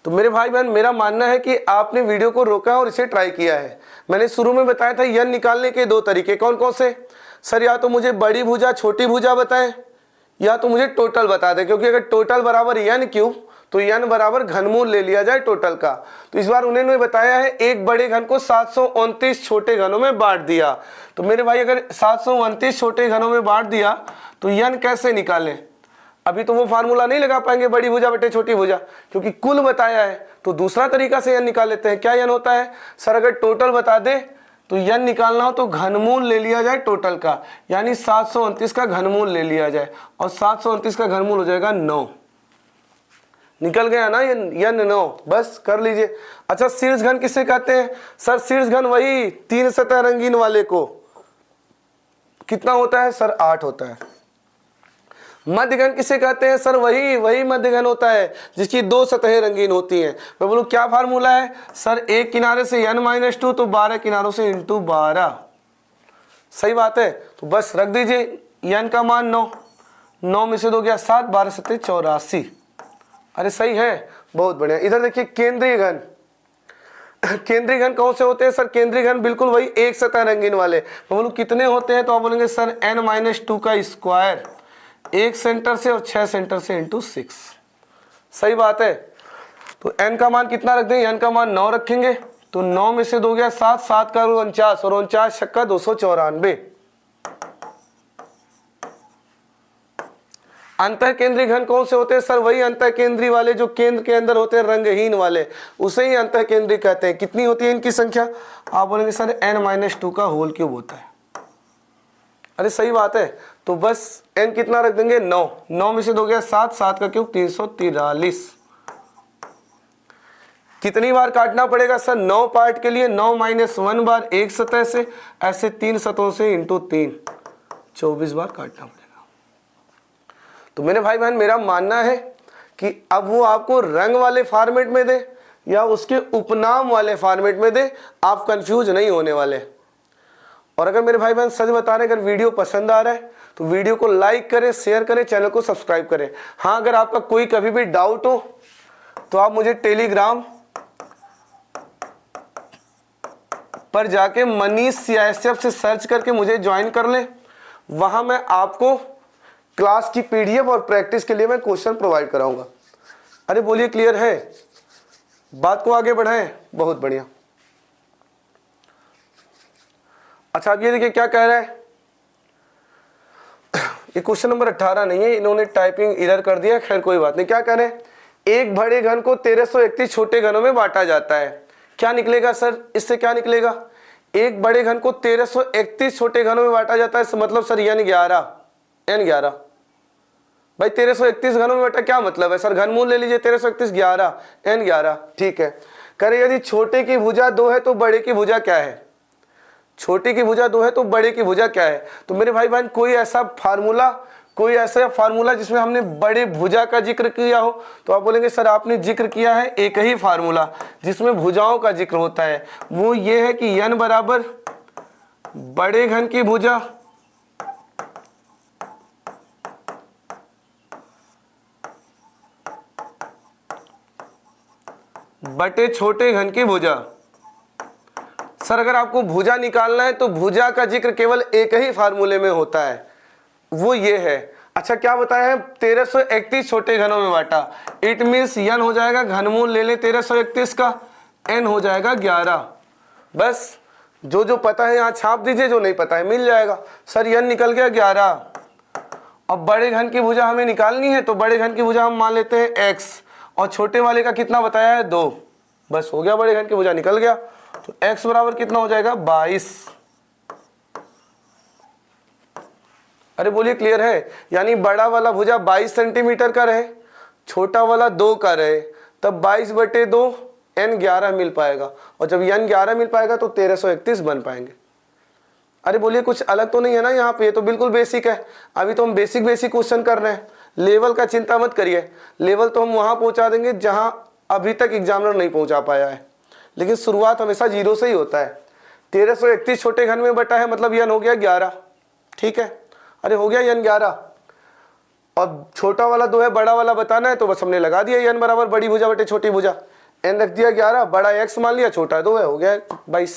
तो मेरे भाई बहन मेरा मानना है कि आपने वीडियो को रोका और इसे ट्राई किया है। मैंने शुरू में बताया था यन निकालने के दो तरीके, कौन कौन से? सर या तो मुझे बड़ी भुजा छोटी भुजा बताएं या तो मुझे टोटल बता दें, क्योंकि अगर टोटल बराबर यन क्यूब तो यन बराबर घनमूल ले लिया जाए टोटल का। तो इस बार उन्होंने बताया है एक बड़े घन को 729 छोटे घनों में बांट दिया। तो मेरे भाई अगर 729 छोटे घनों में बांट दिया तो यन कैसे निकालें? अभी तो वो फार्मूला नहीं लगा पाएंगे बड़ी भुजा बटे छोटी भुजा, क्योंकि कुल बताया है। तो दूसरा तरीका से यन निकाल लेते हैं। क्या यन होता है? सर अगर टोटल बता दे तो यन निकालना हो तो घनमूल ले लिया जाए टोटल का, यानी 729 का घनमूल ले लिया जाए और 729 का घनमूल हो जाएगा 9। निकल गया ना यन 9, बस कर लीजिए। अच्छा शीर्ष घन किसे कहते हैं? सर शीर्ष घन वही 3 सतह रंगीन वाले को कितना होता है? सर 8 होता है। मध्य घन किसे कहते हैं? सर वही मध्य घन होता है जिसकी 2 सतहें रंगीन होती हैं। मैं बोलूं क्या फार्मूला है? सर एक किनारे से n-2 तो 12 किनारों से इंटू 12। सही बात है, तो बस रख दीजिए n का मान 9, 9 में से 2 गया 7, 12 7 84। अरे सही है, बहुत बढ़िया। इधर देखिए केंद्रीय घन। केंद्रीय घन कौन से होते हैं? सर केंद्रीय घन बिल्कुल वही एक सतह रंगीन वाले। मैं बोलूं कितने होते हैं? तो आप बोलेंगे सर n-2 का स्क्वायर, एक सेंटर से और 6 सेंटर से इंटू 6। सही बात है, तो n का मान कितना रख देंगे? n का मान 9 रखेंगे तो 9 में से 2 गया 7, 7 का 49 और 49 छक्का 294। अंतः केंद्रीय घन कौन से होते हैं? सर वही अंतः केंद्रीय वाले जो केंद्र के अंदर होते हैं रंगहीन वाले, उसे ही अंतः केंद्रीय कहते हैं। कितनी होती है इनकी संख्या? आप बोलेंगे सर n-2 का होल क्यूब होता है। अरे सही बात है, तो बस n कितना रख देंगे? 9, 9 में से 2 गया 7, 7 का क्यूब 343। कितनी बार काटना पड़ेगा? सर 9 पार्ट के लिए 9 - 1 बार एक सतह से, ऐसे 3 सतहों से इंटू 3, 24 बार काटना पड़ेगा। तो मेरे भाई बहन मेरा मानना है कि अब वो आपको रंग वाले फॉर्मेट में दे या उसके उपनाम वाले फॉर्मेट में दे, आप कंफ्यूज नहीं होने वाले। और अगर मेरे भाई बहन सच बता रहे हैं, अगर वीडियो पसंद आ रहा है तो वीडियो को लाइक करें, शेयर करें, चैनल को सब्सक्राइब करें। हाँ अगर आपका कोई कभी भी डाउट हो तो आप मुझे टेलीग्राम पर जाके मनीष CISF से सर्च करके मुझे ज्वाइन कर लें। वहां मैं आपको क्लास की PDF और प्रैक्टिस के लिए मैं क्वेश्चन प्रोवाइड कराऊंगा। अरे बोलिए क्लियर है? बात को आगे बढ़ाएं। बहुत बढ़िया। अच्छा अब ये देखिए क्या कह रहा है, ये क्वेश्चन नंबर 18 नहीं है, इन्होंने टाइपिंग एरर कर दिया, खैर कोई बात नहीं। क्या कह रहे हैं? एक बड़े घन को 1331 छोटे घनों में बांटा जाता है। क्या निकलेगा सर? इससे क्या निकलेगा? एक बड़े घन को 1331 छोटे घनों में बांटा जाता है, मतलब सर n11 भाई 1331 घनों में बांटा क्या मतलब है? सर घनमूल ले लीजिए, 1331 11 n11। ठीक है, करे यदि छोटे की भुजा 2 है तो बड़े की भुजा क्या है? छोटी की भुजा 2 है तो बड़े की भुजा क्या है? तो मेरे भाई बहन कोई ऐसा फार्मूला जिसमें हमने बड़े भुजा का जिक्र किया हो, तो आप बोलेंगे सर आपने जिक्र किया है एक ही फार्मूला जिसमें भुजाओं का जिक्र होता है, वो ये है कि n बराबर बड़े घन की भुजा बटे छोटे घन की भुजा। सर अगर आपको भुजा निकालना है तो भुजा का जिक्र केवल एक ही फार्मूले में होता है, वो ये है। अच्छा क्या बताया है? 1331 छोटे घनों में बांटा, इट मीन्स n हो जाएगा घनमूल ले ले 1331 का, n हो जाएगा 11। बस जो जो पता है यहाँ छाप दीजिए, जो नहीं पता है मिल जाएगा। सर n निकल गया 11। अब बड़े घन की भुजा हमें निकालनी है तो बड़े घन की भुजा हम मान लेते हैं x, और छोटे वाले का कितना बताया है? 2। बस हो गया, बड़े घन की भुजा निकल गया। तो x बराबर कितना हो जाएगा? 22। अरे बोलिए क्लियर है? यानी बड़ा वाला भुजा 22 सेंटीमीटर का रहे, छोटा वाला 2 का रहे, तब 22/2 n11 मिल पाएगा, और जब n11 मिल पाएगा तो 1331 बन पाएंगे। अरे बोलिए कुछ अलग तो नहीं है ना यहाँ पे? ये तो बिल्कुल बेसिक है। अभी तो हम बेसिक क्वेश्चन कर रहे हैं, लेवल का चिंता मत करिए। लेवल तो हम वहां पहुंचा देंगे जहां अभी तक एग्जामिनर नहीं पहुंचा पाया है, लेकिन शुरुआत हमेशा 0 से ही होता है। 1331 छोटे घन में बटा है, मतलब n हो गया 11। ठीक है, अरे हो गया n11। और छोटा वाला 2 है, बड़ा वाला बताना है तो बस हमने लगा दिया n बराबर बड़ी भुजा बटे छोटी भुजा। n रख दिया 11, बड़ा x मान लिया, छोटा 2 है, हो गया 22।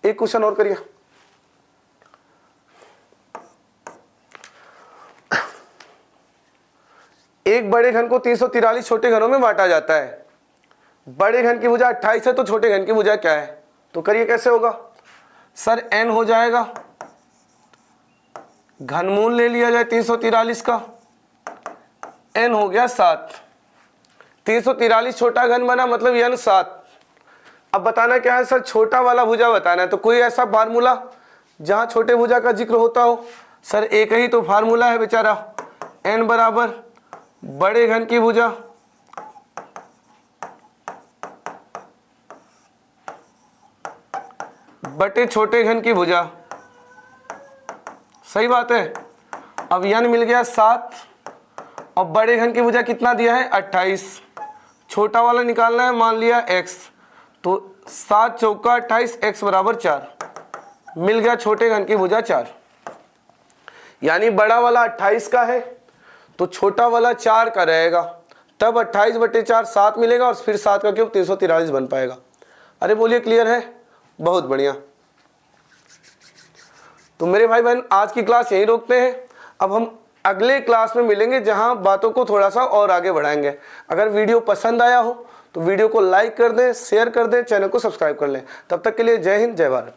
एक क्वेश्चन और करिए। एक बड़े घन को 343 छोटे घनों में बांटा जाता है। बड़े घन की भुजा 28 है तो छोटे घन की भुजा क्या है? तो करिए कैसे होगा सर, n हो जाएगा, घनमूल ले लिया जाए 343 का, n हो गया 7। 343 छोटा घन बना मतलब n 7। अब बताना क्या है सर, छोटा वाला भुजा बताना है। तो कोई ऐसा फार्मूला जहां छोटे भुजा का जिक्र होता हो? सर एक ही तो फार्मूला है बेचारा, n बराबर बड़े घन की भुजा बटे छोटे घन की भुजा। सही बात है। अब n मिल गया 7 और बड़े घन की भुजा कितना दिया है 28। छोटा वाला निकालना है, मान लिया x, तो 7 चौका 28, x बराबर 4। मिल गया छोटे घन की भुजा 4। यानी बड़ा वाला 28 का है तो छोटा वाला 4 का रहेगा, तब 28 बटे 4 7 मिलेगा और फिर 7 का क्यूब 343 बन पाएगा। अरे बोलिए क्लियर है? बहुत बढ़िया। तो मेरे भाई बहन आज की क्लास यहीं रोकते हैं। अब हम अगले क्लास में मिलेंगे जहां बातों को थोड़ा सा और आगे बढ़ाएंगे। अगर वीडियो पसंद आया हो तो वीडियो को लाइक कर दें, शेयर कर दें, चैनल को सब्सक्राइब कर लें। तब तक के लिए जय हिंद, जय भारत।